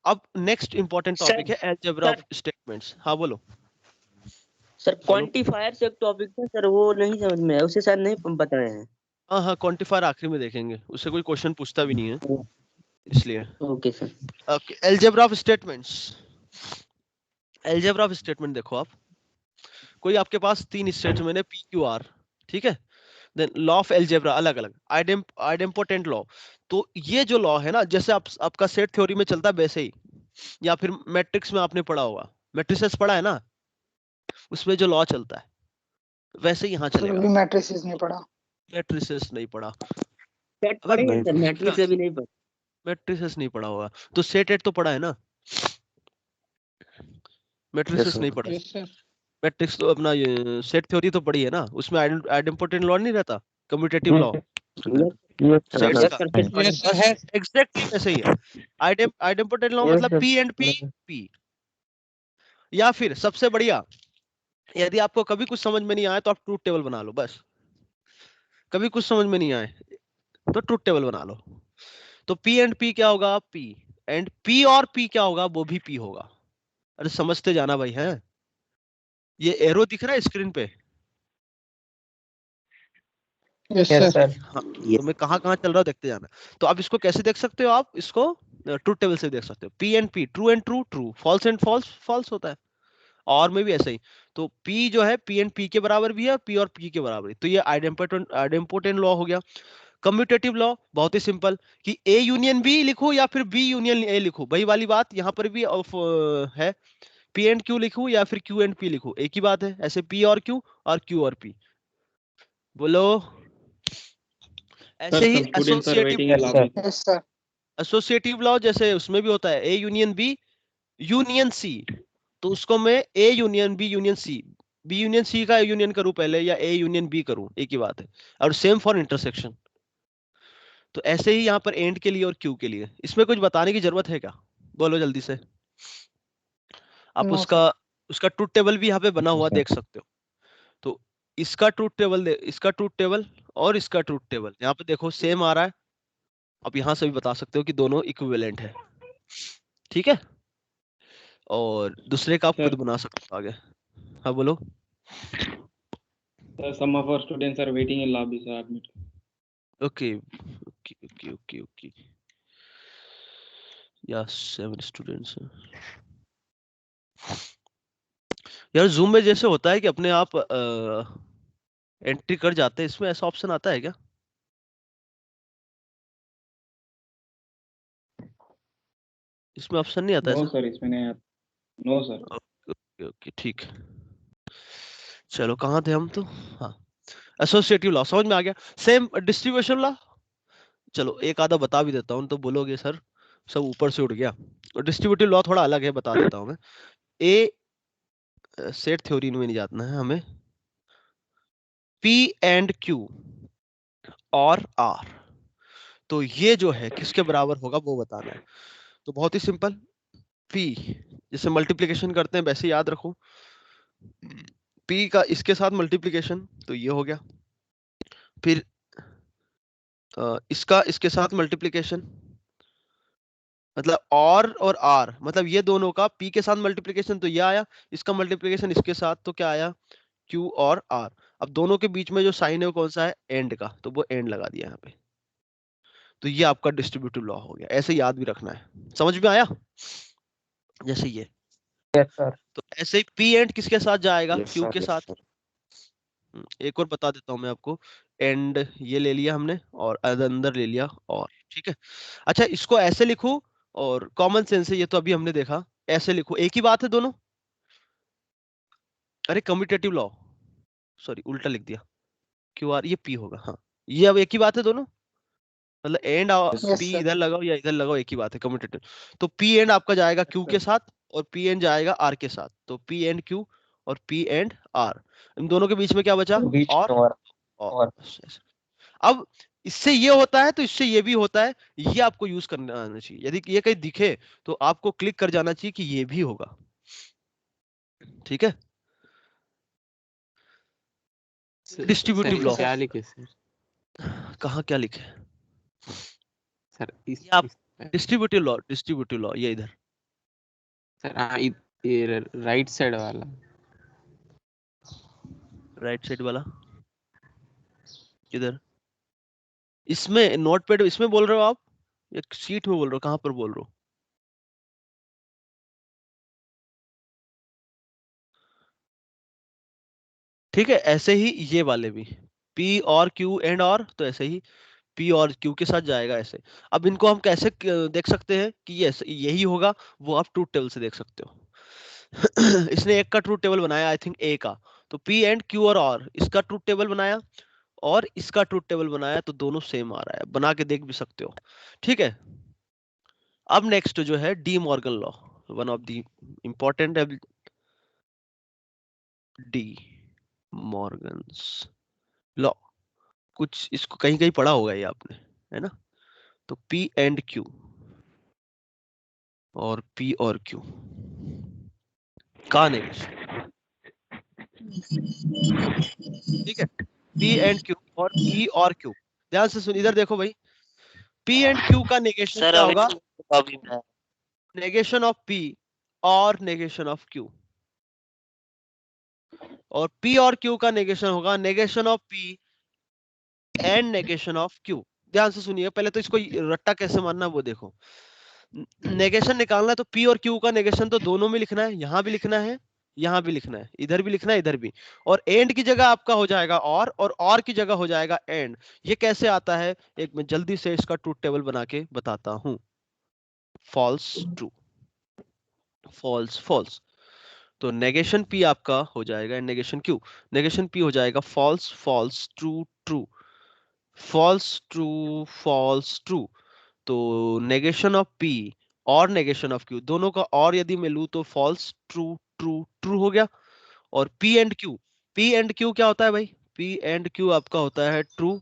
अब नेक्स्ट इंपॉर्टेंट टॉपिक है अलजेब्रा ऑफ स्टेटमेंट्स। हाँ बोलो सर क्वांटिफायर से एक टॉपिक था सर, वो नहीं समझ में आया, उसे शायद नहीं बताए हैं। हाँ हाँ, क्वांटिफायर आखिरी में देखेंगे, उससे कोई क्वेश्चन पूछता भी नहीं है इसलिए। Okay sir. Okay, algebra of statements. Algebra of statement देखो आप, कोई आपके पास तीन स्टेटमेंट है पी क्यू आर, ठीक है। देन लॉ ऑफ अलजेब्रा अलग अलग, आइडेम्पोटेंट लॉ। तो ये जो लॉ है ना, जैसे आपका सेट थ्योरी में चलता है वैसे ही, या फिर मैट्रिक्स में आपने पढ़ा होगा, मैट्रिसेस पढ़ा है ना, उसमें जो लॉ चलता है वैसे ही यहाँ चलेगा। मैट्रिसेस नहीं पढ़ा। मैट्रिसेस नहीं पढ़ा, सेट पढ़े हैं सर, मैट्रिक्स अभी नहीं पढ़ा। मैट्रिसेस नहीं पढ़ा होगा तो सेट एट तो पढ़ा है ना। Matrices sir. नहीं पढ़ा? Yes sir. मैट्रिक्स तो अपना ये सेट थ्योरी तो पढ़ी है ना, उसमें आइडेम्पोटेंट लॉ नहीं रहता, commutative law Yes, sir. Sets yes का, सर फिर पढ़े यस सर। एग्जैक्टली वैसे ही है। आइडेम्पोटेंट लॉ Yes, मतलब sir. P and P P. या फिर सबसे बढ़िया, यदि आपको कभी कुछ समझ में नहीं आए तो आप ट्रूथ टेबल बना लो बस। कभी कुछ समझ में नहीं आए तो ट्रूथ टेबल बना लो। तो पी एंड पी क्या होगा? पी एंड पी और पी क्या होगा? वो भी पी होगा। अरे समझते जाना भाई है। ये एरो दिख रहा है स्क्रीन पे? Yes Yes, sir. sir. हाँ, तो मैं कहाँ कहाँ चल रहा हूँ देखते जाना। तो आप इसको कैसे देख सकते हो? आप इसको ट्रूथ टेबल से देख सकते हो। P and P, true and true true, false and false false होता है। और में भी ऐसा ही। तो P जो है P एंड P के बराबर भी है और P और P के बराबर है। तो ये आइडेम्पोटेंट लॉ हो गया। कम्यूटेटिव लॉ बहुत ही सिंपल, कि A यूनियन B लिखूं या फिर B यूनियन A लिखूं, वही वाली बात यहाँ पर भी है। P एंड Q लिखूं या फिर Q एंड P लिखूं, एक ही बात है। ऐसे P और Q और Q और P। बोलो। सर ऐसे ही सब students are waiting in Yes, lobby. sir. Yes sir. Associative law जैसे उसमें भी होता है A union B union C, तो उसको मैं A union B union C, B union C का यूनियन करूं पहले या A यूनियन B करूं, एक ही बात है। और सेम फॉर इंटरसेक्शन। तो ऐसे ही यहाँ पर एंड के लिए और क्यू के लिए, इसमें कुछ बताने की जरूरत है क्या? बोलो जल्दी से। आप नो उसका सर। उसका ट्रूथ टेबल भी यहाँ पे बना हुआ देख सकते हो। तो इसका ट्रूथ टेबल इसका ट्रूथ टेबल और इसका ट्रूथ टेबल यहाँ पे देखो सेम आ रहा है। आप यहाँ से भी बता सकते हो कि दोनों इक्विवेलेंट है। ठीक है। और दूसरे का आप खुद सर बना सकते हो आगे। हाँ बोलो। Sir some of our students are waiting in lobby sir admit. Okay okay okay okay okay. या 7 स्टूडेंट्स हैं यार। जूम में जैसे होता है कि अपने आप एंट्री कर जाते हैं, इसमें ऐसा ऑप्शन आता है क्या? इसमें ऑप्शन नहीं आता नो ऐसा? सर इसमें नहीं आता। No sir. ओके ओके ठीक है। चलो कहाँ थे हम तो? हाँ, एसोसिएटिव लॉ समझ में आ गया। सेम डिस्ट्रीब्यूशन लॉ, चलो एक आधा बता भी देता हूँ तो बोलोगे सर सब ऊपर से उड़ गया। डिस्ट्रीब्यूटिव लॉ थोड़ा अलग है, बता देता हूँ मैं। ए सेट थ्योरी में नहीं जाना है हमें। P एंड Q और R, तो ये जो है किसके बराबर होगा वो बताना है। तो बहुत ही सिंपल, P जैसे मल्टीप्लिकेशन करते हैं वैसे याद रखो। P का इसके साथ मल्टीप्लिकेशन तो ये हो गया, फिर इसका इसके साथ मल्टीप्लिकेशन मतलब और R, मतलब ये दोनों का P के साथ मल्टीप्लिकेशन तो ये आया, इसका मल्टीप्लिकेशन इसके साथ तो क्या आया? Q और R। अब दोनों के बीच में जो साइन है वो कौन सा है? एंड का, तो वो एंड लगा दिया यहाँ पे। तो ये आपका डिस्ट्रीब्यूटिव लॉ हो गया। ऐसे याद भी रखना है। समझ में आया? जैसे ये, Yes, sir. तो ऐसे ही P एंड किसके साथ जाएगा? Yes, Q sir. के Yes, साथ। sir. एक और बता देता हूँ मैं आपको। एंड ये ले लिया हमने और अंदर ले लिया और, ठीक है। अच्छा इसको ऐसे लिखो, और कॉमन सेंस है ये तो अभी हमने देखा, ऐसे लिखो, एक ही बात है दोनों। अरे कम्यूटेटिव लॉ, सॉरी उल्टा लिख दिया। क्यू आर ये पी होगा, हाँ। ये अब एक ही बात है दोनों, मतलब एंड यस पी सर। इधर लगाओ या इधर लगाओ, एक ही बात है कम्यूटेटिव। तो पी एंड आपका जाएगा क्यू के साथ और पी एंड जाएगा आर के साथ। तो पी एंड क्यू और पी एंड आर, इन दोनों के बीच में क्या बचा? Beach और और or बस ऐसे। अब इससे ये होता है तो इससे ये भी होता है, ये आपको यूज करना आना चाहिए। यदि ये कहीं दिखे तो आपको क्लिक कर जाना चाहिए कि ये भी होगा। ठीक है। सर डिस्ट्रीब्यूटिव लॉ क्या लिखे सर? कहाँ क्या लिखे? सर ये आप डिस्ट्रीब्यूटिव लॉ ये इधर सर हाँ ये राइट साइड वाला। राइट साइड वाला इधर, इसमें नोटपैड इसमें बोल रहे हो आप या सीट में बोल रहे हो? कहाँ पर बोल रहे हो? ठीक है। ऐसे ही ये वाले भी, P और Q एंड और, तो ऐसे ही P और Q के साथ जाएगा ऐसे। अब इनको हम कैसे देख सकते हैं कि ये यही होगा? वो आप ट्रूथ टेबल से देख सकते हो। इसने एक का ट्रूथ टेबल बनाया आई थिंक A का, तो P एंड Q और इसका ट्रूथ टेबल बनाया और इसका ट्रूथ टेबल बनाया, तो दोनों सेम आ रहा है, बना के देख भी सकते हो। ठीक है। अब नेक्स्ट जो है De Morgan law, one of the important D Morgan's law, कुछ इसको कहीं कहीं पढ़ा होगा ये आपने, है ना? तो P एंड Q और P और Q का नेगेशन, ठीक है? P एंड Q और P और Q, ध्यान से सुन, इधर देखो भाई, P एंड Q का नेगेशन सर क्या होगा? अभी मैं नेगेशन ऑफ P और नेगेशन ऑफ Q, और P और Q का नेगेशन होगा negation of P and negation of Q। ध्यान से सुनिए, पहले तो इसको रट्टा कैसे मानना वो देखो। नेगेशन निकालना है तो P और Q का नेगेशन तो दोनों में लिखना है, यहां भी लिखना है, यहां भी लिखना है, इधर भी लिखना है, इधर भी, और एंड की जगह आपका हो जाएगा और की जगह हो जाएगा एंड। ये कैसे आता है, एक मैं जल्दी से इसका ट्रूथ टेबल बना के बताता हूं। फॉल्स ट्रू, फॉल्स फॉल्स, तो नेगेशन P आपका हो जाएगा and negation Q, negation P हो जाएगा false false true true, false true false true. तो नेगेशन ऑफ P और नेगेशन ऑफ Q दोनों का और यदि मैं लूं तो फॉल्स ट्रू ट्रू ट्रू हो गया। और P and Q, P and Q क्या होता है भाई? P एंड Q आपका होता है ट्रू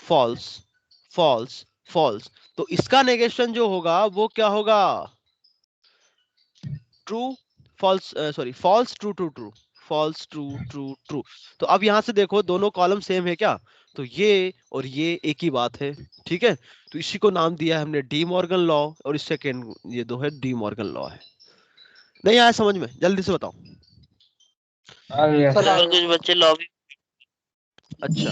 फॉल्स फॉल्स फॉल्स। तो इसका नेगेशन जो होगा वो क्या होगा? True false, sorry false true true true, false true true true. तो अब यहां से देखो दोनों कॉलम सेम है क्या? तो ये और ये एक ही बात है, ठीक है? तो इसी को नाम दिया है हमने डी मॉर्गन लॉ, और इस सेकेंड ये दो है डी मॉर्गन लॉ है। नहीं आया समझ में? जल्दी से बताओ। आ गया सर। सर कुछ बच्चे लॉबी अच्छा,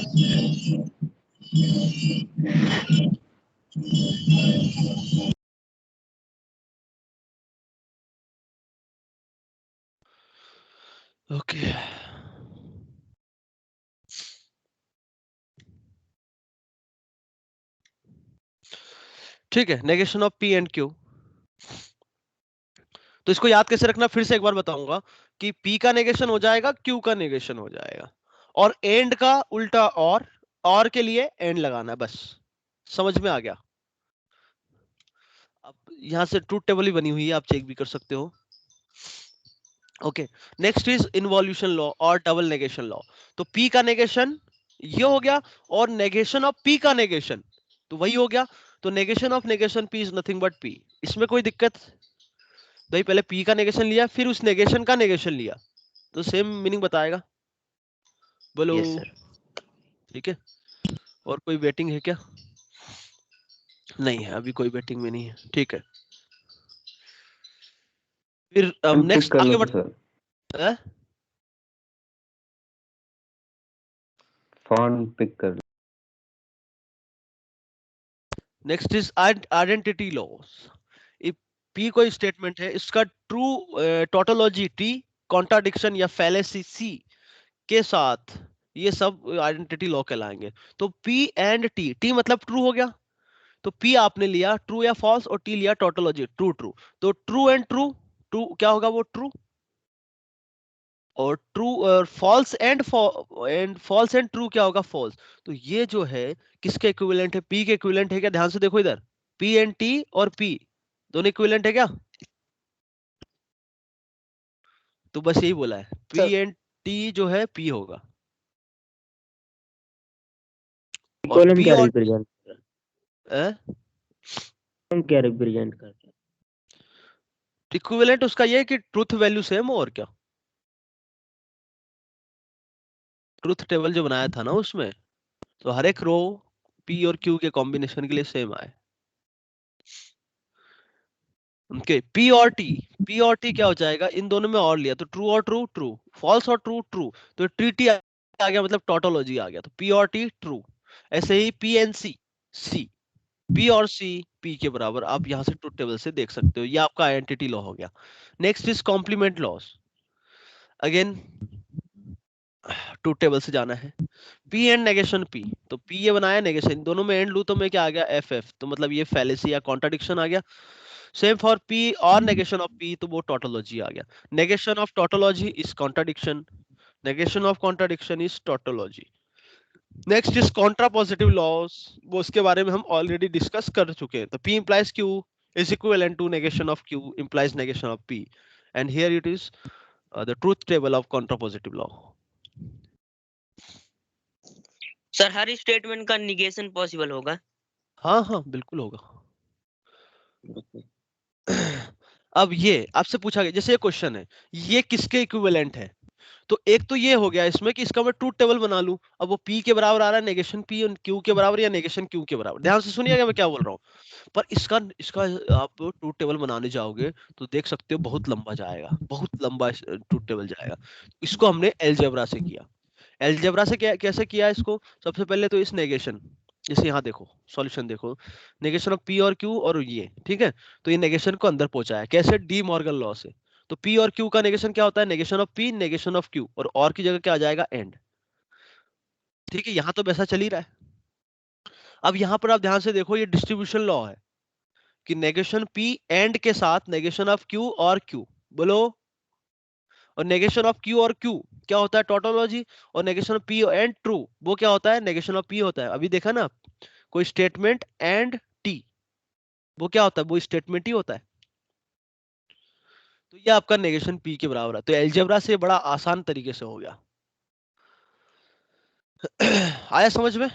ओके, ठीक है। Negation of P and Q, तो इसको याद कैसे रखना फिर से एक बार बताऊंगा कि P का नेगेशन हो जाएगा, Q का नेगेशन हो जाएगा, और एंड का उल्टा और के लिए एंड लगाना है, बस। समझ में आ गया? अब यहां से ट्रूथ टेबल ही बनी हुई है, आप चेक भी कर सकते हो। Okay, next is involution law और डबल नेगेशन लॉ। तो P का नेगेशन ये हो गया, और नेगेशन ऑफ P का नेगेशन तो वही हो गया। तो negation of negation P is nothing but P। इसमें कोई दिक्कत भाई? पहले P का नेगेशन लिया, फिर उस नेगेशन का नेगेशन लिया, तो सेम मीनिंग बताएगा। बोलो। Yes sir. ठीक है, और कोई वेटिंग है क्या? नहीं है, अभी कोई वेटिंग में नहीं है, ठीक है। फिर नेक्स्ट आगे बढ़, फॉन्ट पिक कर। Next is identity loss. P कोई स्टेटमेंट है, इसका ट्रू टोटोलॉजी T, कॉन्ट्राडिक्शन या फैलेसी C के साथ, ये सब आइडेंटिटी लॉ कहलाएंगे। तो P एंड T मतलब ट्रू हो गया, तो P आपने लिया ट्रू या फॉल्स, और T लिया टोटोलॉजी ट्रू ट्रू। तो ट्रू एंड ट्रू, ट्रू क्या होगा? वो ट्रू। और ट्रू और false and false and true क्या होगा? फॉल्स। तो ये जो है किसके इक्विवेलेंट है? P के इक्विवेलेंट है क्या? ध्यान से देखो इधर, P एंड T और P दोनों इक्विवेलेंट है क्या? तो बस यही बोला है, P एंड T जो है P होगा, और कॉलम P क्या और रिप्रेजेंट कर रहा है? कॉलम क्या रिप्रेजेंट करता है? इक्विवेलेंट उसका ये है कि ट्रूथ वैल्यू सेम हो, और क्या। ट्रूथ टेबल जो बनाया था ना उसमें, तो हर एक रो P और Q के कॉम्बिनेशन के लिए सेम आए। ओके, P और T क्या हो जाएगा? इन दोनों में और लिया तो ट्रू और ट्रू ट्रू, फॉल्स और ट्रू ट्रू, तो TT आ गया, मतलब टोटोलॉजी आ गया। तो P और T ट्रू। ऐसे ही P एंड C, P और C P के बराबर, आप यहां से ट्रूथ टेबल से देख सकते हो। ये आपका आइडेंटिटी लॉ हो गया। Next is complement laws. Again truth table से जाना है। P एंड नेगेशन P, तो P ये बनाया, नेगेशन दोनों में एंड लू तो मैं क्या आ गया? FF, तो मतलब ये फैलेसी या कॉन्ट्राडिक्शन आ गया। सेम फॉर P और नेगेशन ऑफ P, तो वो टोटोलॉजी आ गया। Negation of tautology is contradiction, negation of contradiction is tautology. Next is contrapositive loss, वो उसके बारे में हम ऑलरेडी डिस्कस कर चुके हैं। तो P implies Q is equivalent to negation of Q implies negation of P, and here it is the truth table of contrapositive law. Sir her statement का निगेशन पॉसिबल होगा? हाँ हाँ बिल्कुल होगा। अब ये आपसे पूछा गया, जैसे ये क्वेश्चन है, ये किसके इक्विवेलेंट है? तो एक तो ये हो गया इसमें कि इसका मैं ट्रूथ टेबल बना लूं। अब वो P के बराबर आ रहा है, नेगेशन P Q के बराबर या नेगेशन Q के बराबर। ध्यान से सुनिएगा मैं क्या बोल रहा हूँ। पर इसका इसका आप ट्रूथ टेबल बनाने जाओगे तो देख सकते हो बहुत लंबा जाएगा, बहुत लंबा ट्रूथ टेबल जाएगा। इसको हमने अलजेब्रा से किया। अलजेब्रा से कैसे किया इसको? सबसे पहले तो इस नेगेशन, जैसे यहाँ देखो सॉल्यूशन देखो, नेगेशन ऑफ P और Q और ये, ठीक है। तो ये नेगेशन को अंदर पहुंचाया कैसे? डी मॉर्गन लॉ से। तो P और Q का नेगेशन क्या होता है? Negation of P negation of Q, और की जगह क्या आ जाएगा? एंड। ठीक है, यहाँ तो वैसा चल ही रहा है। अब यहाँ पर आप ध्यान से देखो, ये डिस्ट्रीब्यूशन लॉ है कि नेगेशन P एंड के साथ नेगेशन ऑफ Q और Q, बोलो। और नेगेशन ऑफ Q और Q क्या होता है? टोटोलॉजी। और negation of P and true वो क्या होता है? नेगेशन ऑफ P होता है। अभी देखा ना, कोई स्टेटमेंट एंड T वो क्या होता है? वो स्टेटमेंट ही होता है। तो ये आपका नेगेशन P के बराबर है। तो अलजेब्रा से बड़ा आसान तरीके से हो गया। आया समझ में?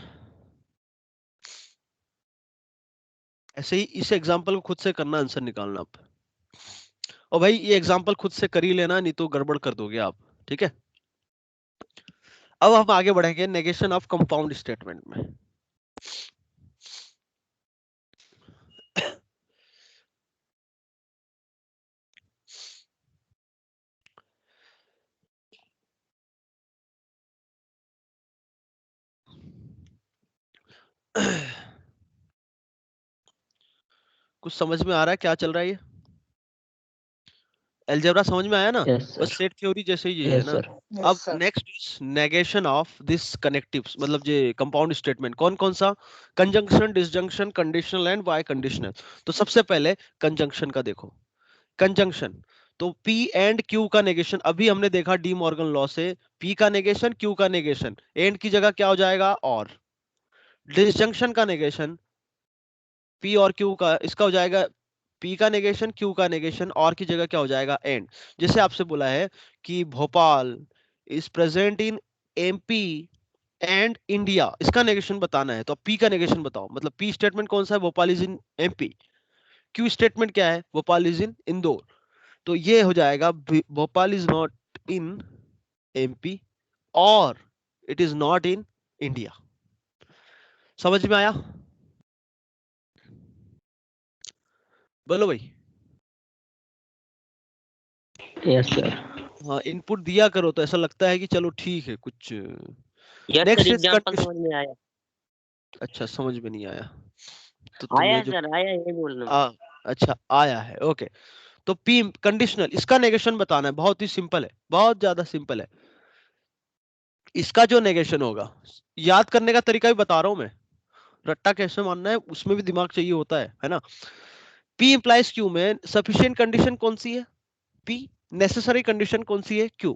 ऐसे ही इस एग्जांपल को खुद से करना, आंसर निकालना आप। और भाई ये एग्जांपल खुद से कर ही लेना, नहीं तो गड़बड़ कर दोगे आप, ठीक है। अब हम आगे बढ़ेंगे नेगेशन ऑफ कंपाउंड स्टेटमेंट में। कुछ समझ में आ रहा है क्या चल रहा है? ये अलजेब्रा समझ में आया ना? यस बस सर, सेट थ्योरी जैसे ही है यस ना। सर। अब next is negation of this connectives, मतलब ये कंपाउंड स्टेटमेंट कौन कौन सा? Conjunction, disjunction, conditional and bye conditional. तो सबसे पहले कंजंक्शन का देखो। कंजंक्शन तो P एंड Q का नेगेशन, अभी हमने देखा डी मॉर्गन लॉ से, P का नेगेशन Q का नेगेशन, एंड की जगह क्या हो जाएगा? और। डिसजंक्शन का नेगेशन P और Q का, इसका हो जाएगा P का नेगेशन Q का नेगेशन, और की जगह क्या हो जाएगा? एंड। जैसे आपसे बोला है कि Bhopal is present in MP and India, इसका नेगेशन बताना है तो P का नेगेशन बताओ। मतलब P स्टेटमेंट कौन सा है? Bhopal is in MP। Q statement क्या है? Bhopal is in Indore. तो ये हो जाएगा Bhopal is not in MP और it is not in India. समझ में आया? बोलो भाई। Yes sir. हाँ इनपुट दिया करो तो ऐसा लगता है कि चलो ठीक है कुछ। Yes next sir, is example समझ में आया। अच्छा समझ में नहीं आया तो आया तुम्हें जो सर, आया, ये बोल रहा हूँ। अच्छा आया है, ओके। तो P कंडीशनल, इसका नेगेशन बताना है, बहुत ही सिंपल है, बहुत ज्यादा सिंपल है। इसका जो नेगेशन होगा, याद करने का तरीका भी बता रहा हूं मैं, रट्टा कैसे मानना है उसमें भी दिमाग चाहिए होता है ना। P इंप्लाइज Q में सफिशिएंट कंडीशन कौन सी है? P। नेसेसरी कंडीशन कौन सी है? Q।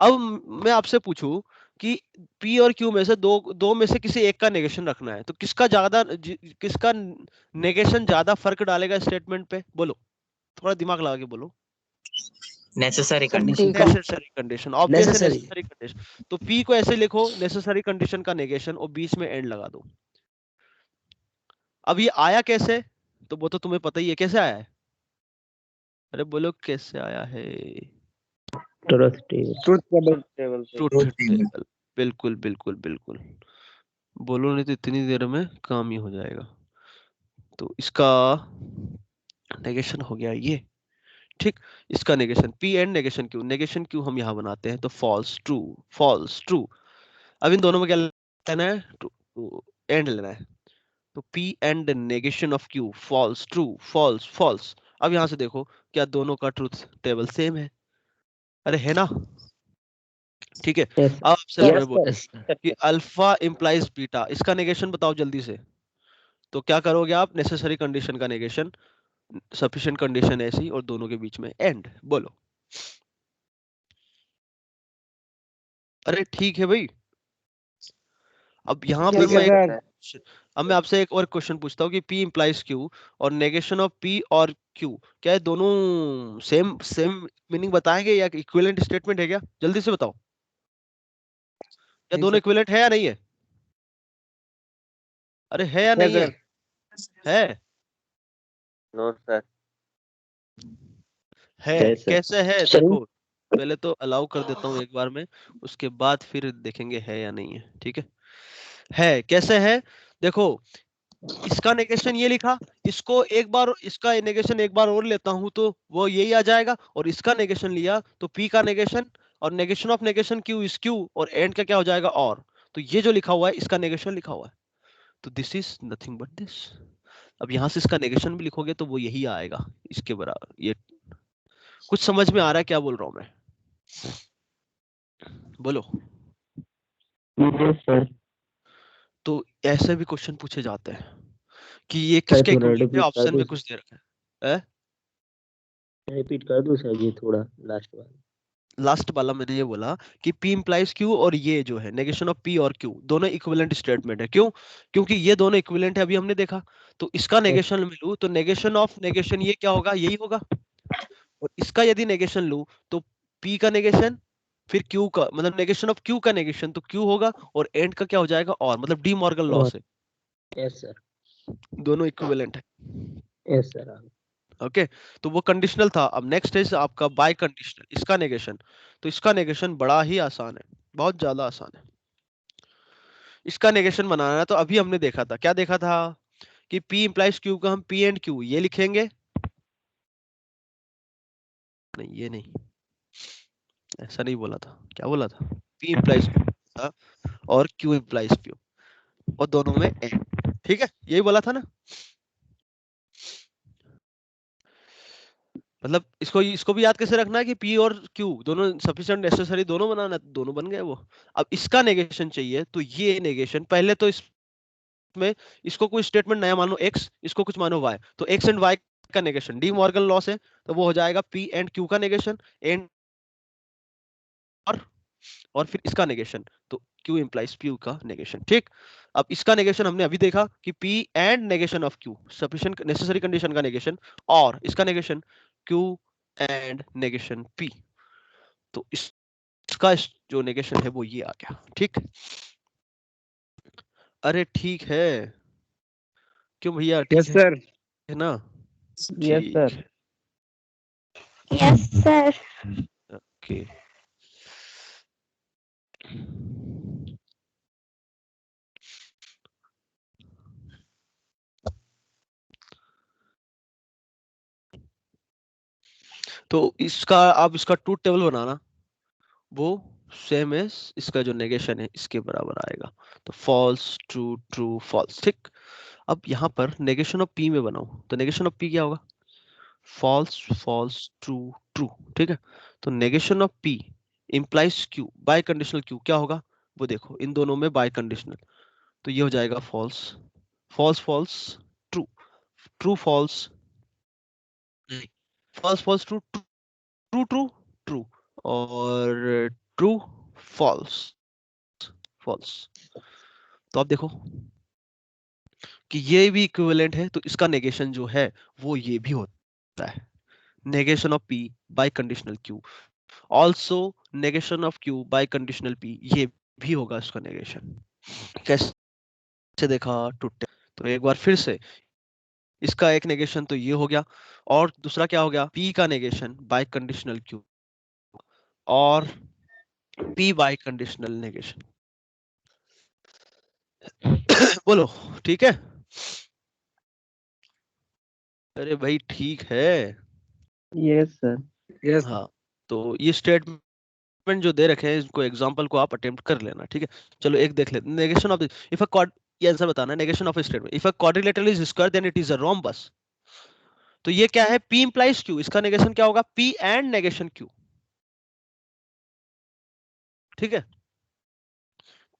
अब मैं आपसे पूछूं कि P और Q में से दो में से किसी एक का नेगेशन रखना है, तो किसका नेगेशन ज्यादा फर्क डालेगा स्टेटमेंट पे? बोलो, थोड़ा दिमाग लगा के बोलो। Necessary condition. Necessary condition, obvious है Necessary। Necessary condition. तो P को ऐसे लिखो, नेसेसरी कंडीशन का नेगेशन, और बीच में एंड लगा दो। अब ये आया कैसे? तो वो तो तुम्हें पता ही है कैसे आया है। अरे बोलो कैसे आया है? Truth table. Truth table. बिल्कुल बिल्कुल बिल्कुल, बोलो नहीं तो इतनी देर में काम ही हो जाएगा। तो इसका नेगेशन हो गया ये, ठीक। इसका negation P and negation Q, negation Q हम यहाँ बनाते हैं तो फॉल्स ट्रू, फॉल्स ट्रू। अब इन दोनों में क्या लेना है? एंड लेना है। तो P and negation of Q, false true, false false. अब यहाँ से देखो क्या दोनों का ट्रूथ टेबल सेम है? अरे है ना? ठीक है। यस अब आपसे मैं बोल यस सर। कि अल्फा इंप्लाइज बीटा, इसका नेगेशन बताओ जल्दी से। तो क्या करोगे आप? नेसेसरी कंडीशन का नेगेशन, सफिशिएंट कंडीशन ऐसी, और दोनों के बीच में एंड। बोलो। अरे ठीक है भाई। अब यहाँ पर ठीक है मैं सर। अब मैं आपसे एक और क्वेश्चन पूछता हूँ कि P इंप्लाइज Q और नेगेशन ऑफ P और क्यू, क्या है दोनों सेम सेम मीनिंग बताएंगे या इक्विवेलेंट स्टेटमेंट है क्या? जल्दी से बताओ, क्या दोनों इक्विवेलेंट है या नहीं है? अरे है या नहीं है? है नो सर। है है सर। कैसे है सही। देखो, पहले तो अलाउ कर देता हूँ एक बार में, उसके बाद फिर देखेंगे है या नहीं है। ठीक है कैसे है देखो, इसका नेगेशन ये लिखा, इसको एक बार, इसका नेगेशन एक बार और लेता हूं तो वो यही आ जाएगा, और इसका नेगेशन लिया तो पी का नेगेशन, और negation of negation Q is Q, और एंड का क्या हो जाएगा और, तो ये जो लिखा हुआ है इसका नेगेशन लिखा हुआ है, तो this is nothing but this. अब यहां से इसका नेगेशन भी लिखोगे तो वो यही आएगा इसके बराबर। ये कुछ समझ में आ रहा है क्या बोल रहा हूं मैं? बोलो। Yes sir. तो ऐसे भी क्वेश्चन पूछे जाते हैं कि ये किसके थोड़ा इक्विवेलेंट है, रिपीट कर ऑप्शन दो, में कुछ दे रखा है। रिपीट कर दो सर जी थोड़ा लास्ट वाला। लास्ट वाला मैंने ये बोला कि P implies Q, और ये जो है नेगेशन ऑफ P और Q दोनों इक्विवेलेंट स्टेटमेंट है। क्यों? क्योंकि ये दोनों इक्विवेलेंट है, अभी हमने देखा। तो इसका नेगेशन में लूं तो नेगेशन ऑफ नेगेशन ये क्या होगा, यही होगा। और इसका यदि नेगेशन लूं तो P का नेगेशन, फिर Q का, मतलब नेगेशन ऑफ Q का नेगेशन तो Q होगा, और एंड का क्या हो जाएगा और, मतलब डी मॉर्गन लॉ और से यस सर। दोनों इक्विवेलेंट है। Yes sir. ओके, तो वो कंडीशनल था। अब नेक्स्ट है आपका बाय कंडीशनल, इसका नेगेशन। तो इसका नेगेशन बड़ा ही आसान है, बहुत ज्यादा आसान है इसका नेगेशन बनाना है। तो अभी हमने देखा था, क्या देखा था कि P implies Q का हम P एंड Q ये लिखेंगे, नहीं ये नहीं, ऐसा नहीं बोला था, क्या बोला था, P implies Q था और Q implies P, और दोनों में एंड। ठीक है, यही बोला था ना। मतलब इसको इसको भी याद कैसे रखना है कि P और Q दोनों सफिशिएंट नेसेसरी दोनों बनाना, दोनों बन गए वो। अब इसका नेगेशन चाहिए, तो ये नेगेशन पहले तो में, इसको कोई स्टेटमेंट नया मानो x, इसको कुछ मानो y, तो x एंड y का नेगेशन डी मॉर्गन लॉ से, तो वो हो जाएगा p एंड q का नेगेशन एंड और फिर इसका नेगेशन, तो q इंप्लाइज p का नेगेशन। ठीक, अब इसका नेगेशन हमने अभी देखा कि p and negation of q sufficient necessary condition का नेगेशन, और इसका negation q and negation p, तो इसका जो नेगेशन है वो ये आ गया। ठीक, अरे ठीक है, क्यों भैया, ठीक यस सर। है ना? यस ठीक सर। है, यस सर। ओके। तो इसका आप इसका ट्रूथ टेबल बनाना, वो सेम एज इसका जो नेगेशन है इसके बराबर आएगा, तो फॉल्स ट्रू ट्रू फॉल्स। ठीक, अब यहाँ पर नेगेशन ऑफ पी में बनाओ, तो नेगेशन ऑफ पी क्या होगा, फॉल्स फॉल्स ट्रू ट्रू। ठीक है, तो negation of P implies Q by conditional Q क्या होगा, वो देखो इन दोनों में बाय कंडीशनल, तो ये हो जाएगा false false false true true false, नहीं false false true true true true, और ट्रू फॉल्स फॉल्स। तो आप देखो कि ये भी इक्विवेलेंट है, तो इसका नेगेशन जो है वो ये भी होता है, negation of p bye conditional q, also negation of q bye conditional p, ये भी होगा इसका नेगेशन। कैसे देखा टूटे, तो एक बार फिर से इसका एक नेगेशन तो ये हो गया, और दूसरा क्या हो गया, p का नेगेशन बाय कंडीशनल q और p बाय कंडीशनल नेगेशन। बोलो ठीक है, अरे भाई ठीक है। Yes sir. यस। हाँ, तो ये स्टेटमेंट जो दे रखे हैं इसको एग्जांपल को आप अटेम्प्ट कर लेना। ठीक है, चलो एक देख लेते हैं, negation of if a quad, ये आंसर बताना है, negation of statement if a quadrilateral is square then it is a rhombus. तो ये क्या है, p इंप्लाइज q, इसका नेगेशन क्या होगा, p एंड नेगेशन q। ठीक है,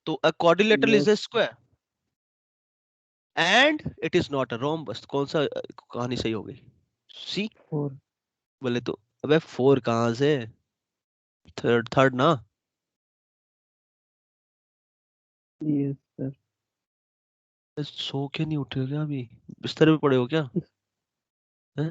तो a quadrilateral is yes. A square and it is not a rhombus, कौन सा कहानी सही हो गई, सी। 4। बोले तो अबे 4 कहां से, थर्ड थर्ड ना। Yes sir. सो के नहीं उठे हो क्या, अभी बिस्तर पे पड़े हो क्या हैं?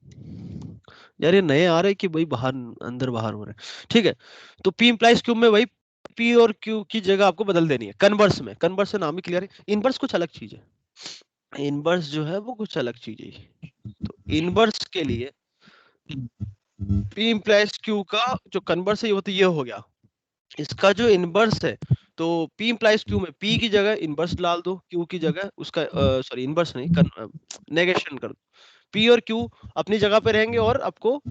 यार ये नए आ रहे कि भाई बाहर अंदर बाहर हो रहे हैं। ठीक है, तो P implies Q में वही P और Q की जगह आपको बदल देनी है। कन्वर्स में, कन्वर्स से नाम ही क्लियर है, इनवर्स कुछ अलग चीज है। इनवर्स जो है वो कुछ अलग चीज है। तो इनवर्स के लिए P implies Q का जो कन्वर्स है वो तो ये हो गया। इसका जो इनवर्स है, तो P implies Q में P की जगह इनवर्स डाल दो, Q की जगह उसका सॉरी इनवर्स नहीं, नेगेशन कर दो। P और Q अपनी जगह पे रहेंगे और आपको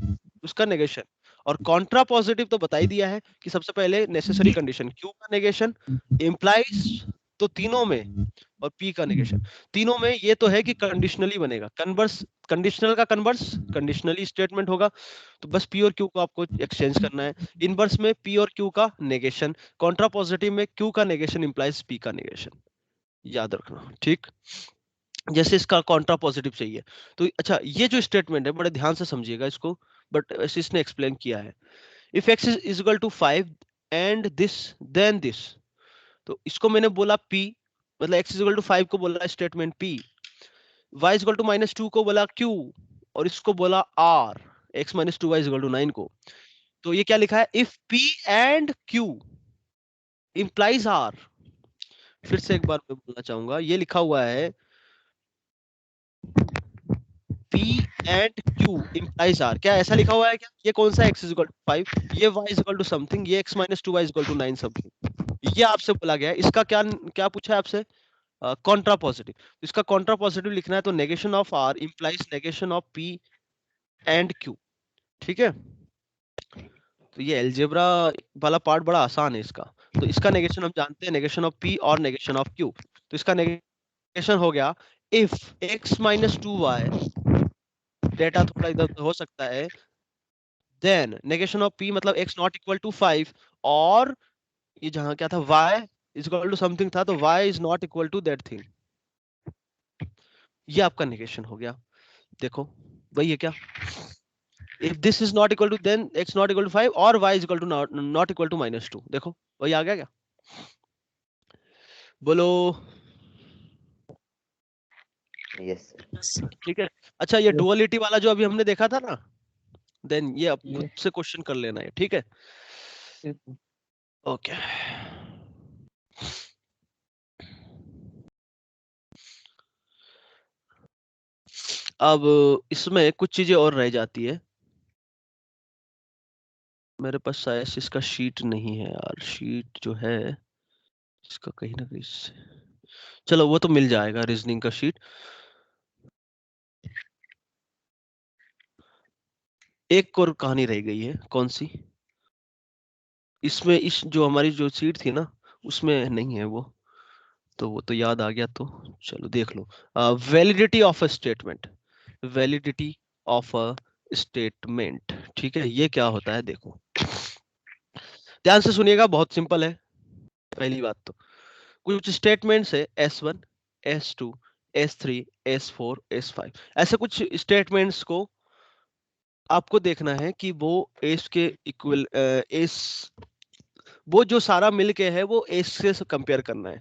उसका नेगेशन। और कॉन्ट्रा पॉजिटिव तो बता ही दिया है कि सबसे पहले नेसेसरी कंडीशन Q का नेगेशन इम्प्लाइज, तो तीनों में, और P का नेगेशन तीनों में ये तो है कि कंडीशनली बनेगा। कन्वर्स, कंडीशनल का कन्वर्स कंडीशनली स्टेटमेंट होगा। तो बस P और Q को आपको एक्सचेंज करना है। इनवर्स में P और Q का नेगेशन, कॉन्ट्रा पॉजिटिव में Q का नेगेशन इंप्लाइज P का नेगेशन। याद रखना, ठीक। जैसे इसका कॉन्ट्रा पॉजिटिव चाहिए तो अच्छा, ये जो स्टेटमेंट है बड़े ध्यान से समझिएगा इसको, बट ऐसे इसने एक्सप्लेन किया है। If x is equal to 5 and this then this, तो इसको मैंने बोला P, मतलब x इज इक्वल टू 5 को बोला statement P, y is equal to -2 को बोला Q, और इसको बोला R, x - 2y is equal to 9 को। तो ये क्या लिखा है, if P and Q implies R। फिर से एक बार मैं बोलना चाहूंगा, ये लिखा हुआ है P and Q implies R, क्या ऐसा लिखा हुआ है क्या? ये कौन सा x इज इक्वल टू 5, ये y is equal to something, ये x - 2y is equal to 9 something, ये आपसे बोला गया है। इसका क्या क्या पूछा है आपसे, कॉन्ट्रा पॉजिटिव। इसका कॉन्ट्रा पॉजिटिव लिखना है तो negation of R implies negation of P and Q। ठीक है, तो ये अलजेब्रा वाला पार्ट बड़ा आसान है इसका। तो इसका नेगेशन हम जानते हैं, नेगेशन ऑफ P और नेगेशन ऑफ Q। तो इसका नेगेशन हो गया इफ x - 2y, डेटा थोड़ा इधर उधर हो सकता है, देन नेगेशन ऑफ P मतलब x नॉट इक्वल टू 5, और ये जहां क्या था y is equal to something था, तो y is not equal to that thing. ये आपका नेगेशन हो गया। देखो वही है क्या, if this is not equal to then x not equal to 5 और y is equal to not equal to -2। देखो वही आ गया क्या, बोलो। Yes sir. ठीक है, अच्छा ये Yes. डुअलिटी वाला जो अभी हमने देखा था ना, देन ये अब खुद Yes. से क्वेश्चन कर लेना है, ठीक है। Yes, sir. ओके, अब इसमें कुछ चीजें और रह जाती है। मेरे पास शायद से इसका शीट नहीं है यार, शीट जो है इसका कहीं ना कहीं चलो वो तो मिल जाएगा, रीजनिंग का शीट। एक और कहानी रह गई है, कौन सी, इसमें इस जो हमारी जो शीट थी ना उसमें नहीं है वो, तो वो तो याद आ गया, तो चलो देख लो। Validity of a statement, validity of a statement, ठीक है, ये क्या होता है देखो, ध्यान से सुनिएगा, बहुत सिंपल है। पहली बात तो कुछ स्टेटमेंट्स है S1, S2, S3, S4, S5, ऐसे कुछ स्टेटमेंट्स को आपको देखना है कि वो एस के इक्वल, एस, वो जो सारा मिल के है वो एस से कंपेयर करना है।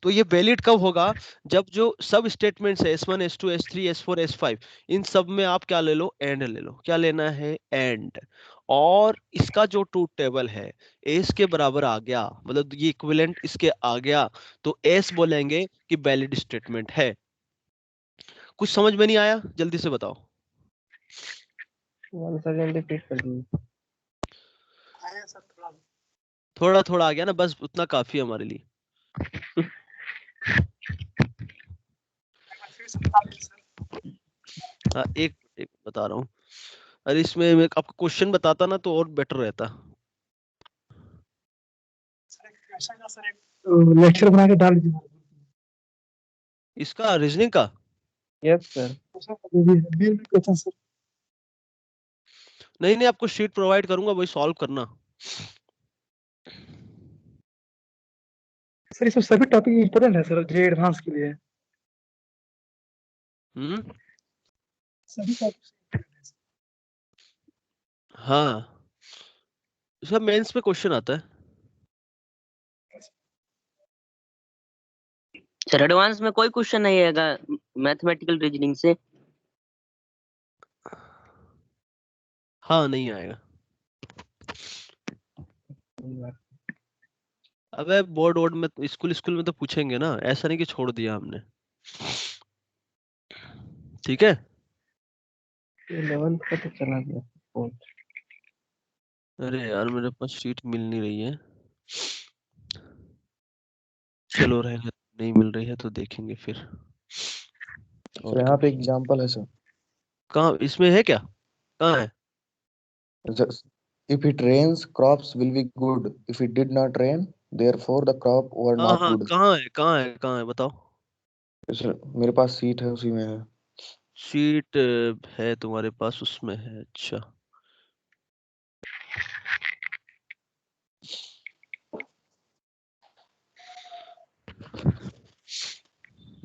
तो ये वैलिड कब होगा, जब जो सब स्टेटमेंट्स है S1, S2, S3, S4, S5, इन सब में आप क्या ले लो, एंड ले लो। क्या लेना है, एंड, और इसका जो ट्रूथ टेबल है एस के बराबर आ गया, मतलब ये इक्विवेलेंट इसके आ गया, तो एस बोलेंगे कि वैलिड स्टेटमेंट है। कुछ समझ में नहीं आया, जल्दी से बताओ। Once again repeat कर दीजिए. थोड़ा थोड़ा आ गया ना, बस उतना काफी है हमारे लिए। हाँ, एक एक बता रहा हूँ। अरे इसमें मैं आपको क्वेश्चन बताता ना तो और बेटर रहता। लेक्चर बना के डाल दीजिए इसका रीजनिंग का Yes, sir. Question sir. नहीं नहीं, आपको शीट प्रोवाइड करूंगा, वही सॉल्व करना। सर इसमें सभी टॉपिक इम्पोर्टेंट है सर, जे एडवांस के लिए सभी टॉपिक। हाँ, इसका मेंस पे क्वेश्चन आता है। सर एडवांस में कोई क्वेश्चन नहीं आएगा मैथमेटिकल रीजनिंग से? हाँ नहीं आएगा। अबे बोर्ड वोर्ड में स्कूल में तो पूछेंगे ना, ऐसा नहीं कि छोड़ दिया हमने। ठीक है। 11th का तो चला गया। fourth। अरे यार मेरे पास शीट मिल नहीं रही है। चलो रहेगा, नहीं मिल रही है तो देखेंगे फिर। सर यहाँ पे एग्जांपल है सर। कहाँ इसमें है क्या, कहाँ है? If it rains, crops will be good. If it did not rain, therefore the crop were हाँ not हाँ, good. कहाँ है बताओ। सर मेरे पास सीट है, उसी में है। शीट है तुम्हारे पास, उसमें है, अच्छा।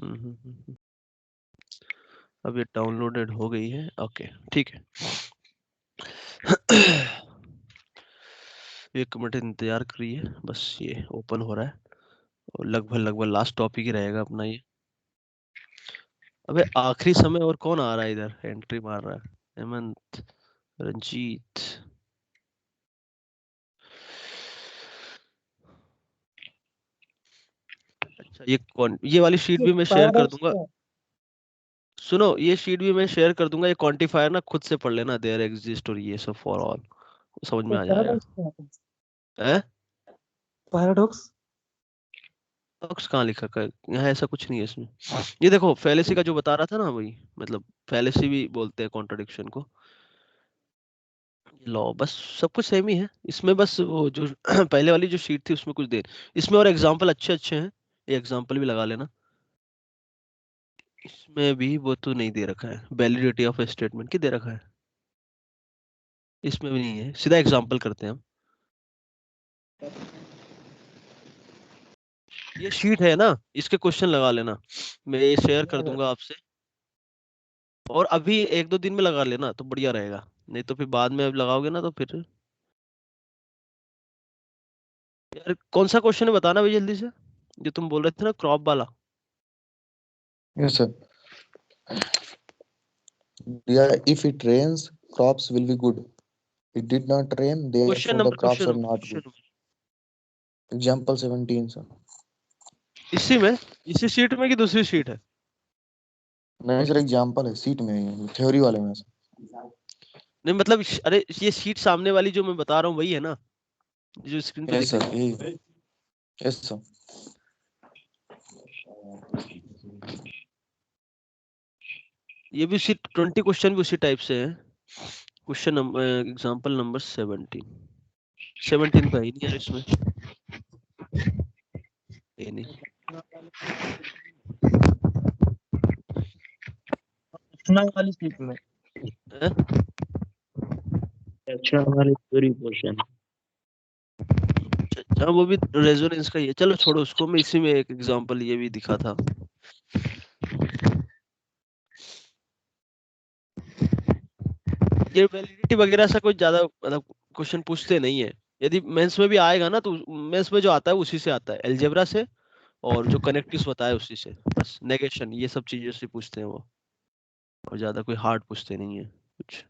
हम्म। अब ये डाउनलोडेड हो गई है, ओके ठीक है। 1 मिनट इंतजार करिए, बस ये ओपन हो रहा है और लगभग लास्ट टॉपिक ही रहेगा अपना ये। अबे आखिरी समय और कौन आ रहा है इधर, एंट्री मार रहा है? हेमंत, रंजीत। अच्छा ये वाली शीट भी मैं शेयर कर दूंगा। सुनो, ये शीट भी मैं शेयर कर दूंगा। ये क्वांटिफायर ना खुद से पढ़ लेना, देयर एग्जिस्ट और ये सब फॉर ऑल, समझ में आ जाएगा। हैं? पैराडॉक्स बॉक्स कहाँ लिखा कर, यहाँ ऐसा कुछ नहीं है इसमें। ये देखो फैलेसी का जो बता रहा था ना, वही मतलब फैलेसी भी बोलते हैं कॉन्ट्रडिक्शन को। लॉ बस सब कुछ सेम ही है इसमें, बस वो जो पहले वाली जो शीट थी उसमें कुछ दे, इसमें और एग्जांपल अच्छे अच्छे हैं, ये एग्जांपल भी लगा लेना। इसमें भी वो तो नहीं दे रखा है, वैलिडिटी ऑफ स्टेटमेंट की दे रखा है, इसमें भी नहीं है। सीधा एग्जांपल करते हैं हम। ये शीट है ना, इसके क्वेश्चन लगा लेना, मैं ये शेयर कर दूंगा आपसे। और अभी 1-2 दिन में लगा लेना तो बढ़िया रहेगा, नहीं तो फिर बाद में अब लगाओगे ना तो फिर। यार कौन सा क्वेश्चन है बताना भाई जल्दी से, जो तुम बोल रहे थे ना क्रॉप वाला। Yes sir. Yeah, if it rains, crops will be good. It did not rain, question therefore the number crops are not question good. Number Example 17 sir. इसी में, इसी शीट में कि दूसरी शीट है? नहीं सर, एग्जांपल है, सीट में है, थ्योरी वाले में सर। नहीं मतलब अरे ये शीट सामने वाली जो मैं बता रहा हूँ वही है ना, जो स्क्रीन पे यस दिख सर, रही है? यही। Yes sir. ये भी उसी 20 क्वेश्चन भी उसी टाइप से है। क्वेश्चन नंबर एग्जांपल नंबर 17 का ही नहीं यार इसमें, ये नहीं। रचना वाली सीट में, हैं? रचना वाली पूरी पोर्शन। अच्छा वो भी रेजोनेंस का ही है, चलो छोड़ो उसको, मैं इसी में एक एग्जांपल ये भी दिखा था। ये वैलिडिटी वगैरह से कोई ज्यादा मतलब क्वेश्चन पूछते नहीं है। यदि मेंस में भी आएगा ना तो मेंस में जो आता है उसी से आता है, अलजेब्रा से, और जो कनेक्टिव्स बताया उसी से, बस नेगेशन ये सब चीजों से पूछते हैं वो, और ज्यादा कोई हार्ड पूछते नहीं है कुछ।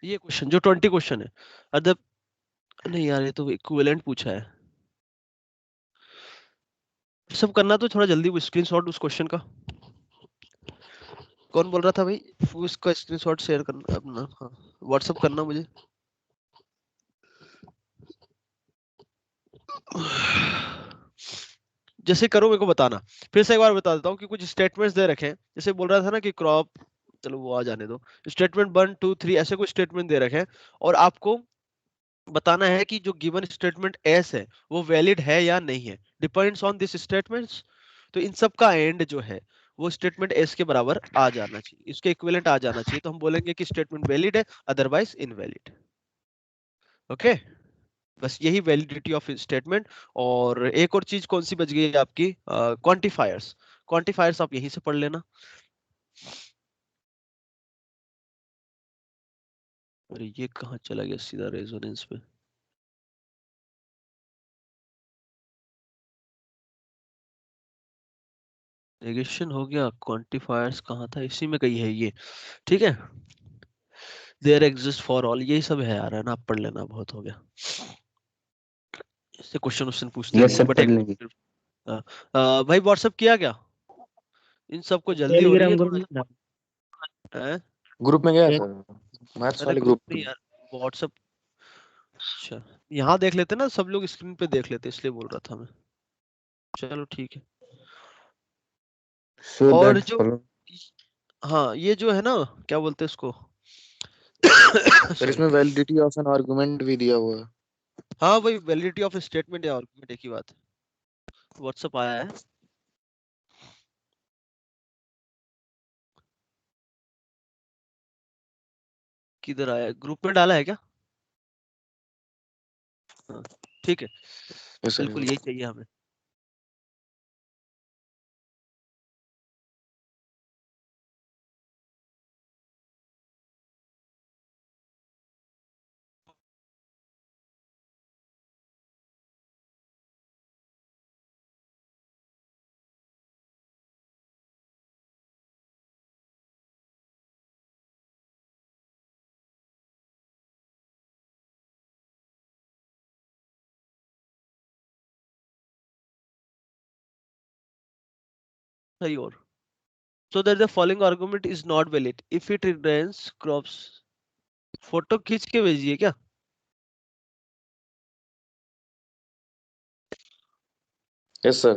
ये क्वेश्चन जो 20 क्वेश्चन है, अदब नहीं यार ये तो इक्विवेलेंट पूछा है। सब करना तो थोड़ा जल्दी, वो स्क्रीनशॉट उस क्वेश्चन का। कौन बोल रहा था भाई, उसका स्क्रीनशॉट शेयर करना अपना, हाँ व्हाट्सअप करना मुझे। जैसे करो मेरे को बताना। फिर से एक बार बता देता हूँ कि कुछ स्टेटमेंट्स दे रखे हैं, जैसे बोल रहा था ना कि क्रॉप, चलो वो आ जाने दो। स्टेटमेंट 1 2 3 ऐसे कुछ स्टेटमेंट दे रखे हैं, और आपको बताना है कि जो गिवन स्टेटमेंट एस है वो वैलिड है या नहीं है, डिपेंड्स ऑन दिस स्टेटमेंट्स। तो इन सब का एंड जो है वो स्टेटमेंट एस के बराबर आ जाना चाहिए, इसके इक्विवेलेंट आ जाना चाहिए, तो हम बोलेंगे कि स्टेटमेंट वैलिड है, अदरवाइज इनवैलिड। ओके, बस यही वैलिडिटी ऑफ स्टेटमेंट। और एक और चीज कौन सी बच गई है आपकी, क्वांटिफायर्स। क्वांटिफायर्स आप यहीं से पढ़ लेना। अरे ये कहाँ चला गया सीधा रेजोनेंस पे। नेगेशन हो गया, क्वांटिफायर्स कहाँ था, इसी में कहीं है ये, ठीक है। देयर एग्जिस्ट फॉर ऑल, यही सब है यार, है ना, आप पढ़ लेना, बहुत हो गया। इससे क्वेश्चन पूछते यस नहीं है, सर बट पढ़ एक लेंगे। भाई व्हाट्सएप किया क्या? इन सबको जल्दी हो रही है टेलीग्राम ग्रुप थोड़ा, में डाल। है? ग्रुप में गया टे- सर, मैथ्स अरे वाले ग्रुप ग्रुप नहीं में। यार, व्हाट्सएप। अच्छा, यहाँ देख लेते ना, सब लोग स्क्रीन पे देख लेते, इसलिए बोल रहा था मैं। चलो ठीक है। सो और दैट जो, फॉलो। हाँ ये जो है ना, क्या बोलते हैं इसको सर सॉरी, इसमें वैलिडिटी ऑफ एन आर्गुमेंट भी दिया हुआ है। हाँ वही वैलिडिटी ऑफ स्टेटमेंट या आर्गुमेंट, एक ही बात है। व्हाट्सएप आया है, किधर आया है? ग्रुप में डाला है क्या? हाँ ठीक है, यस सर। बिल्कुल यही चाहिए हमें। सही। और so that the following argument is not valid if it returns crops, photo खींच के भेजिए क्या? Yes sir.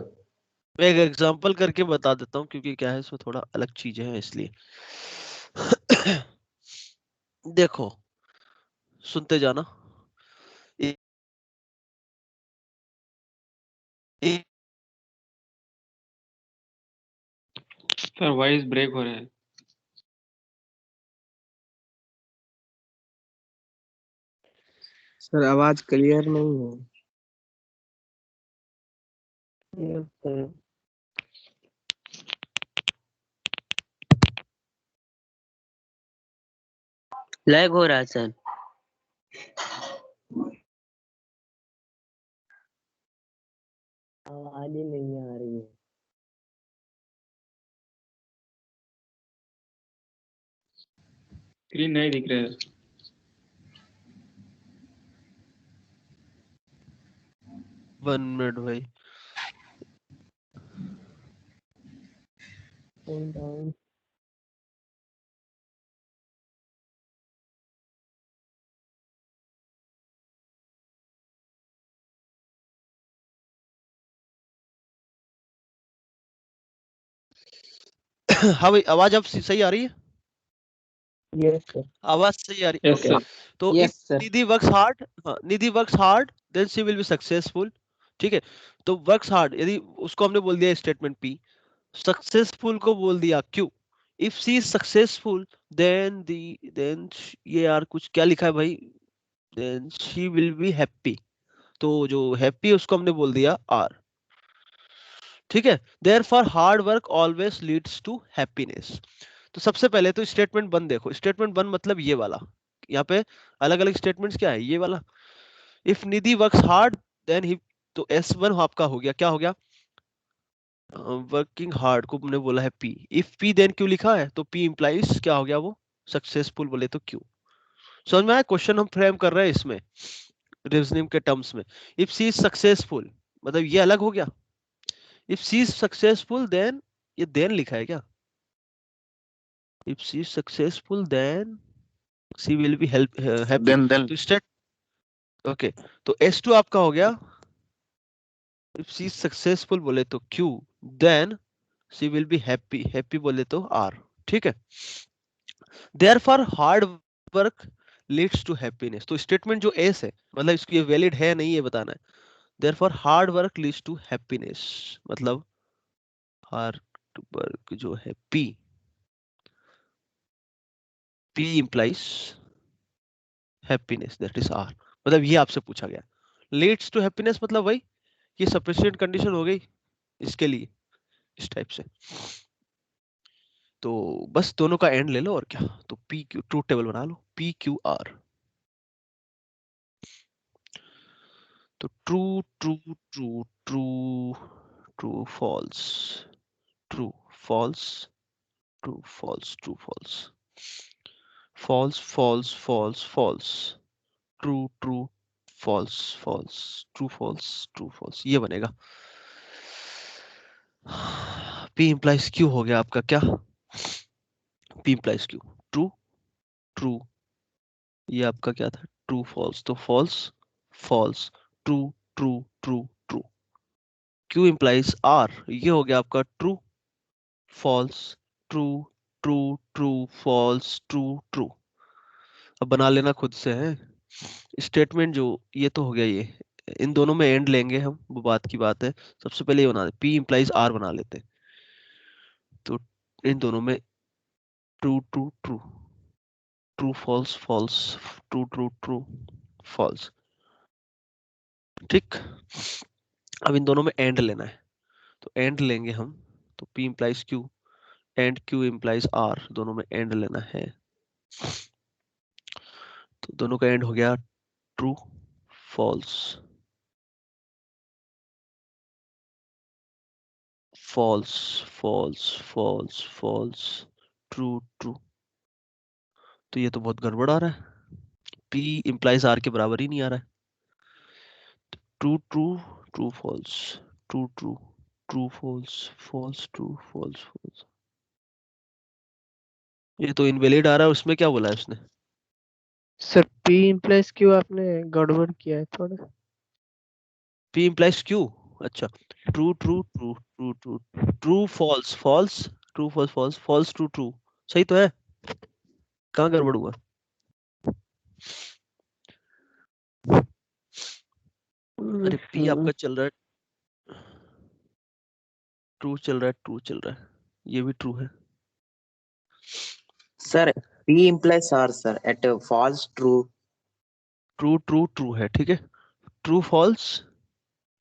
मैं एक एग्जांपल करके बता देता हूँ, क्योंकि क्या है इसमें थोड़ा अलग चीजें हैं इसलिए। देखो, सुनते जाना। ए, ए, सर वॉइस ब्रेक हो रहा है। सर आवाज क्लियर नहीं है। Yes sir. लैग हो रहा है सर। आवाज ही नहीं आ रही है। स्क्रीन नहीं दिख रहा है। 1 मिनट भाई। Hold on. हाँ भाई, आवाज अब सही आ रही है? Yes sir. आवाज सही आ रही है, यस ओके। सर। तो if yes sir. Nidhi works hard, हाँ, Nidhi works hard then she will be successful, ठीक है। तो वर्क्स हार्ड, यदि उसको हमने बोल दिया स्टेटमेंट पी, सक्सेसफुल को बोल दिया Q. If C is successful then the, then ये यार कुछ क्या लिखा है भाई, then she will be happy. तो जो हैप्पी उसको हमने बोल दिया आर, ठीक है। Therefore hard work always leads to happiness. तो सबसे पहले तो स्टेटमेंट वन देखो, स्टेटमेंट वन मतलब ये वाला, यहाँ पे अलग अलग स्टेटमेंट्स क्या है, ये वाला। If Nidhi works hard then he, तो एस वन आपका हो गया, क्या हो गया, वर्किंग हार्ड को हमने बोला है P. If P then Q लिखा है, तो पी इंप्लाइज क्या हो गया, वो सक्सेसफुल बोले तो क्यू। समझ में आया? क्वेश्चन हम फ्रेम कर रहे हैं इसमें रीजनिंग के टर्म्स में। इफ सी इज सक्सेसफुल, मतलब ये अलग हो गया। If C is successful then, ये देन लिखा है क्या, if C is successful then C will be help happy. Then तो स्टेट, ओके, तो S2 आपका हो गया, इफ सी इज सक्सेसफुल बोले तो Q, then C will be happy, happy बोले तो R, ठीक है। Therefore hard work leads to happiness. तो स्टेटमेंट जो एस है, मतलब इसकी ये वैलिड है नहीं, ये बताना है। Therefore hard work leads to happiness, मतलब हार्ड वर्क जो है P, P implies happiness, that is R। मतलब ये आपसे पूछा गया, लीड्स टू हैप्पीनेस मतलब वही, ये सफिशिएंट कंडीशन हो गई इसके लिए, इस टाइप से। तो बस दोनों का एंड ले लो और क्या, तो पी क्यू, ट्रूथ टेबल बना लो, पी क्यू आर। तो true true true true true false, true false, true, false, true, false, false, false, false, false, true, true, false, false, true, false, true, false, ये बनेगा। P implies Q हो गया आपका क्या? P implies Q, true, true, ये आपका क्या था? ट्रू फॉल्स, तो false false, true true true true. Q implies R, ये हो गया आपका true false, true true true false, true true. अब बना लेना खुद से है स्टेटमेंट जो, ये तो हो गया ये। इन दोनों में एंड लेंगे हम, वो बात की बात है। सबसे पहले ये बना दे, पी इंप्लाइज आर बना लेते हैं। तो इन दोनों में true true true, true false false, true true true false, ठीक। अब इन दोनों में एंड लेना है, तो एंड लेंगे हम। तो P implies Q and Q implies R, दोनों में एंड लेना है। तो दोनों का एंड हो गया true false, false false false false, true true. तो ये तो बहुत गड़बड़ आ रहा है, P implies R के बराबर ही नहीं आ रहा है। True true true false, true true true false, false true false false. ये तो इनवैलिड आ रहा है, उसमें क्या बोला है उसने? सर पी इम्प्लाइज क्यों आपने गड़बड़ किया है थोड़ा। P implies Q, अच्छा। True true true true true true false false, true false false, false true true, सही तो है? कहाँ गड़बड़ हुआ? अरे P आपका चल रहा है, ट्रू चल रहा है, ट्रू चल रहा है, ये भी ट्रू है। Sir P implies R sir at false true. True true true है, ठीक है। True false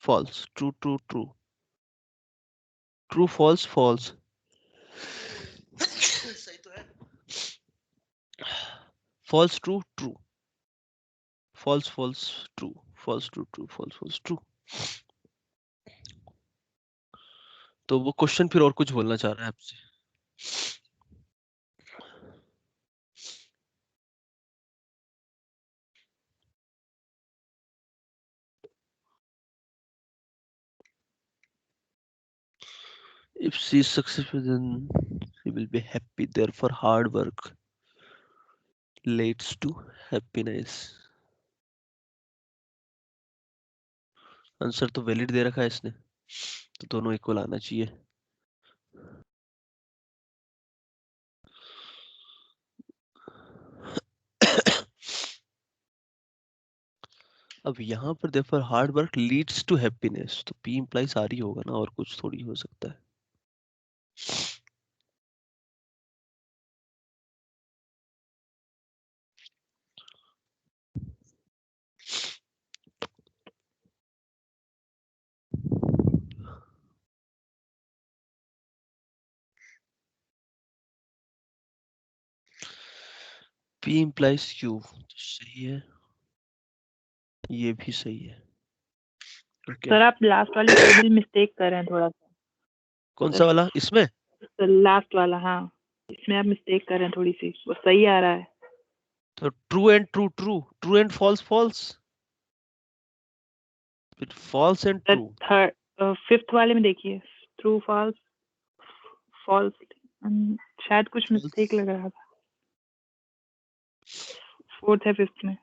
false, true true true, true false false, सही तो है। False true true, false false true, false true true, false false true. तो वो question फिर और कुछ बोलना चाह रहा है आपसे। If she is successful, then she will be happy. Therefore, hard work leads to happiness. Answer तो वैलिड दे रखा है इसने, तो दोनों इक्वल आना चाहिए। अब यहाँ पर therefore hard work leads to happiness, तो P implies R ही होगा ना, और कुछ थोड़ी हो सकता है। P implies Q, तो सही है, ये भी सही है। Okay. सर आप लास्ट वाली टेबल मिस्टेक कर रहे हैं थोड़ा सा। कौन सा वाला इसमें? सर लास्ट वाला, हाँ इसमें आप मिस्टेक कर रहे हैं थोड़ी सी, वो सही आ रहा है। तो true and true true, true and false false, फिर false and sir true. Third fifth वाले में देखिए, ट्रू फॉल्स फॉल्स, शायद कुछ मिस्टेक लग रहा था। फोर्थ है फिफ्थ में।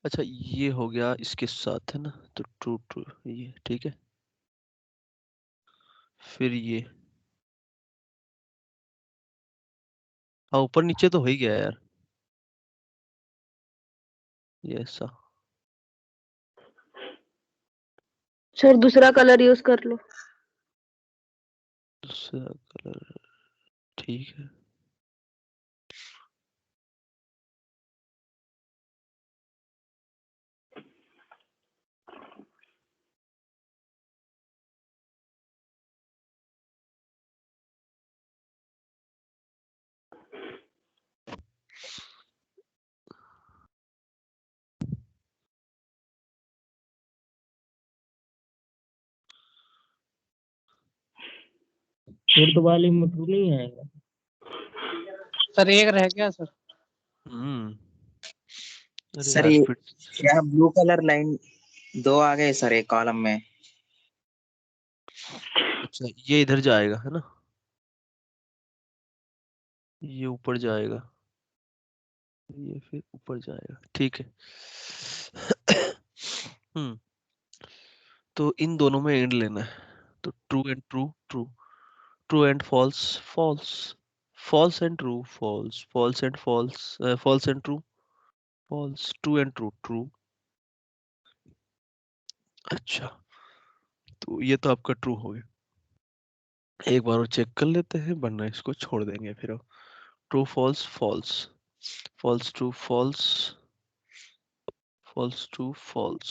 अच्छा ये हो गया इसके साथ है ना, तो ट्रू ट्रू ये ठीक है। फिर ये, हाँ ऊपर नीचे तो हो ही गया यार, ये ऐसा। सर दूसरा कलर यूज कर लो। दूसरा कलर, ठीक है। फोर्थ वाले में ट्रू नहीं आएगा। सर एक रह गया सर। अरे सर यार ये फिर क्या ब्लू कलर लाइन 2 आ गए सर एक कॉलम में। अच्छा ये इधर जाएगा है ना, ये ऊपर जाएगा, ये फिर ऊपर जाएगा, ठीक है। हम्म तो इन दोनों में एंड लेना है, तो true and true, true, true and false, false, false and true, false, false and false, false and true, false, true and true, true. अच्छा तो ये तो आपका ट्रू हो गया। एक बार और चेक कर लेते हैं, वरना इसको छोड़ देंगे फिर। अब true false false, false true false, false true false,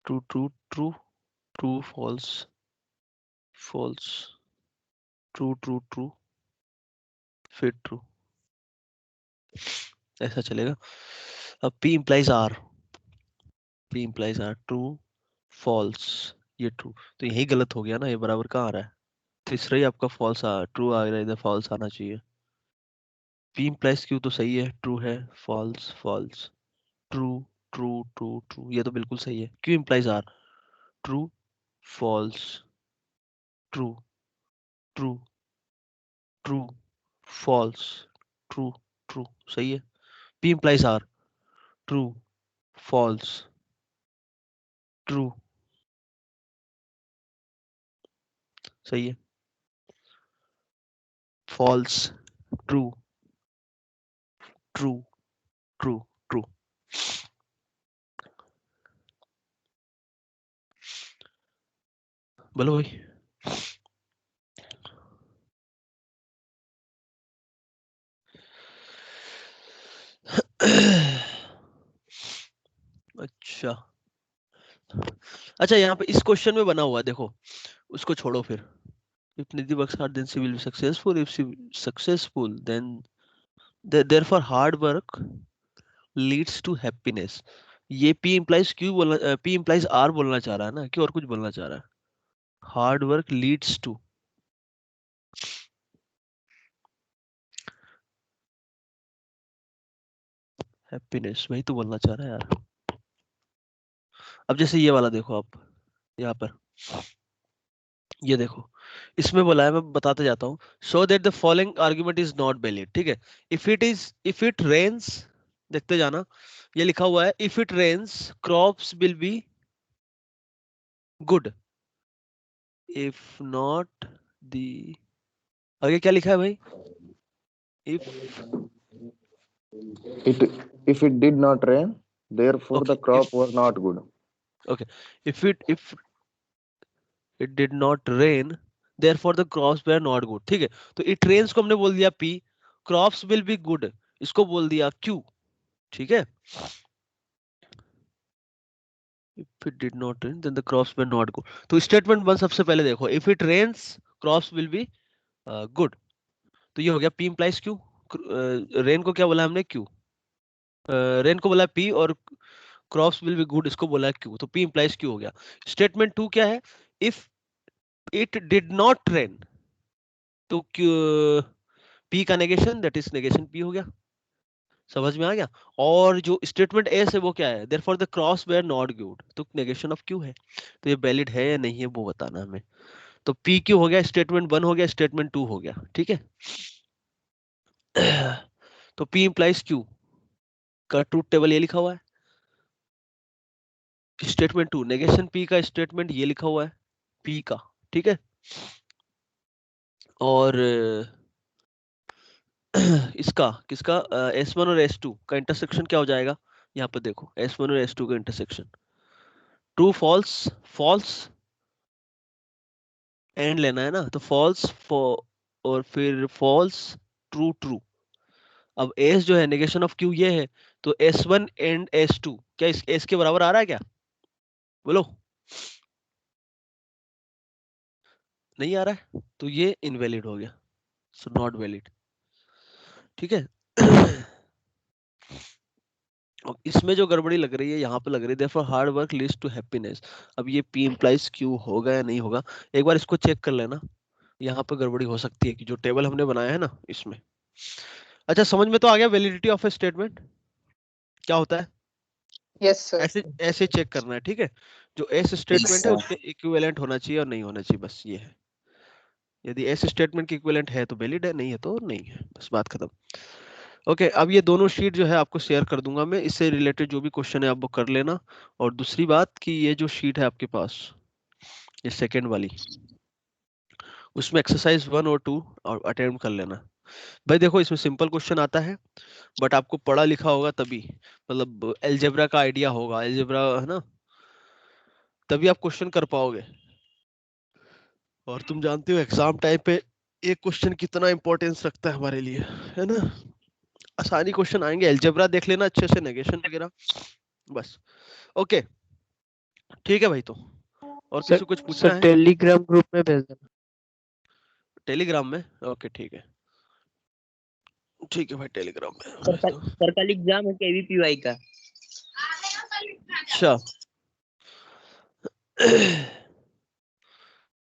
true true true, true false, false, true true true, फिर ट्रू, ऐसा चलेगा। अब P implies R, P implies R, true false, ये ट्रू, तो यही गलत हो गया ना, ये बराबर कहाँ आ रहा है, तीसरा ही आपका फॉल्स ट्रू आ रहा है, इधर फॉल्स आना चाहिए। P implies Q तो सही है, ट्रू है, false false, true true true true, ये तो बिल्कुल सही है। Q implies R, true false, true true true false, true true, सही है। P implies R, true false, true, सही है। False, true, true true true. बोलो भाई। अच्छा अच्छा, यहाँ पे इस क्वेश्चन में बना हुआ है देखो, उसको छोड़ो फिर। If Nidhi works hard, then she will be successful. If she successful, then therefore hard work leads to happiness. ये P implies Q बोलना, P implies R बोलना चाह रहा है ना, क्यों और कुछ बोलना चाह रहा है? Hard work leads to happiness, वही तो बोलना चाह रहा है यार। अब जैसे ये वाला देखो आप, यहाँ पर ये देखो, इसमें बोला है, मैं बताते जाता हूँ। Show that the following argument is not valid, ठीक है। इफ इट रेन्स, देखते जाना, ये लिखा हुआ है if it rains crops will be good, if not the, आगे क्या लिखा है भाई? If It if it did not rain, therefore the okay crop if was not good. okay if it did not rain, therefore the crops were not good, ठीक है। तो it rains को हमने बोल दिया P, crops will be good इसको बोल दिया Q, ठीक है। If it did not rain, then the crops were not good. तो स्टेटमेंट वन सबसे पहले देखो, if it rains, crops will be good. तो ये हो गया P implies Q, रेन को क्या बोला हमने? Q, रेन को बोला P, और क्रॉप्स विल बी गुड इसको बोला Q, तो P implies Q हो गया। स्टेटमेंट टू क्या है? If it did not rain, तो P का negation, that is negation P हो गया, समझ में आ गया। और जो स्टेटमेंट ए है वो क्या है? Therefore the crops were not good, तो नेगेशन ऑफ Q है। तो ये वैलिड है या नहीं है वो बताना हमें। तो P Q हो गया, स्टेटमेंट वन हो गया, स्टेटमेंट टू हो गया, ठीक है। तो P implies Q का ट्रूथ टेबल ये लिखा हुआ है, स्टेटमेंट टू नेगेशन P का स्टेटमेंट ये लिखा हुआ है P का, ठीक है। और इसका किसका, S1 और S2 का इंटरसेक्शन क्या हो जाएगा? यहाँ पे देखो S1 और S2 का intersection, true false, false and लेना है ना, तो फॉल्स और फिर फॉल्स ट्रू ट्रू। अब S जो है नेगेशन ऑफ Q ये है, तो S1 एंड S2 क्या इस S के बराबर आ रहा है क्या? बोलो, नहीं आ रहा है, तो ये इनवैलिड हो गया, सो नॉट वैलिड, ठीक है। और इसमें जो गड़बड़ी लग रही है यहाँ पे लग रही है therefore hard work leads to happiness. अब ये P implies Q होगा या नहीं होगा, एक बार इसको चेक कर लेना। यहाँ पे गड़बड़ी हो सकती है कि जो टेबल हमने बनाया है ना इसमें। अच्छा, समझ में तो आ गया वैलिडिटी ऑफ ए स्टेटमेंट क्या होता है? Yes sir. ऐसे ऐसे चेक करना है, ठीक है। जो एस स्टेटमेंट है उसके इक्विवेलेंट होना चाहिए और नहीं होना चाहिए, बस ये है। यदि एस स्टेटमेंट के इक्विवेलेंट है तो वैलिड है, नहीं है तो नहीं है, बस बात खत्म। ओके, अब ये दोनों शीट जो है आपको शेयर कर दूंगा मैं, इससे रिलेटेड जो भी क्वेश्चन है आप वो कर लेना। और दूसरी बात कि ये जो शीट है आपके पास, ये सेकेंड वाली, उसमें एक्सरसाइज 1 और 2 और अटेम्प्ट कर लेना। भाई देखो, इसमें सिंपल क्वेश्चन आता है, बट आपको पढ़ा लिखा होगा तभी, मतलब एलजेब्रा का आइडिया होगा, एलजेब्रा है ना, तभी आप क्वेश्चन कर पाओगे। और तुम जानते हो एग्जाम टाइम पे एक क्वेश्चन कितना इंपॉर्टेंस रखता है हमारे लिए, है ना। आसानी क्वेश्चन आएंगे, एलजेब्रा देख लेना अच्छे से, नेगेशन वगैरह, बस। ओके, ठीक है भाई। तो और किसी को कुछ पूछना सर है? टेलीग्राम ग्रुप में भेज देना। टेलीग्राम में? ओके, ठीक है, ठीक है भाई, टेलीग्राम में सर भेज दो। सर कल एग्जाम है KVPY का। अच्छा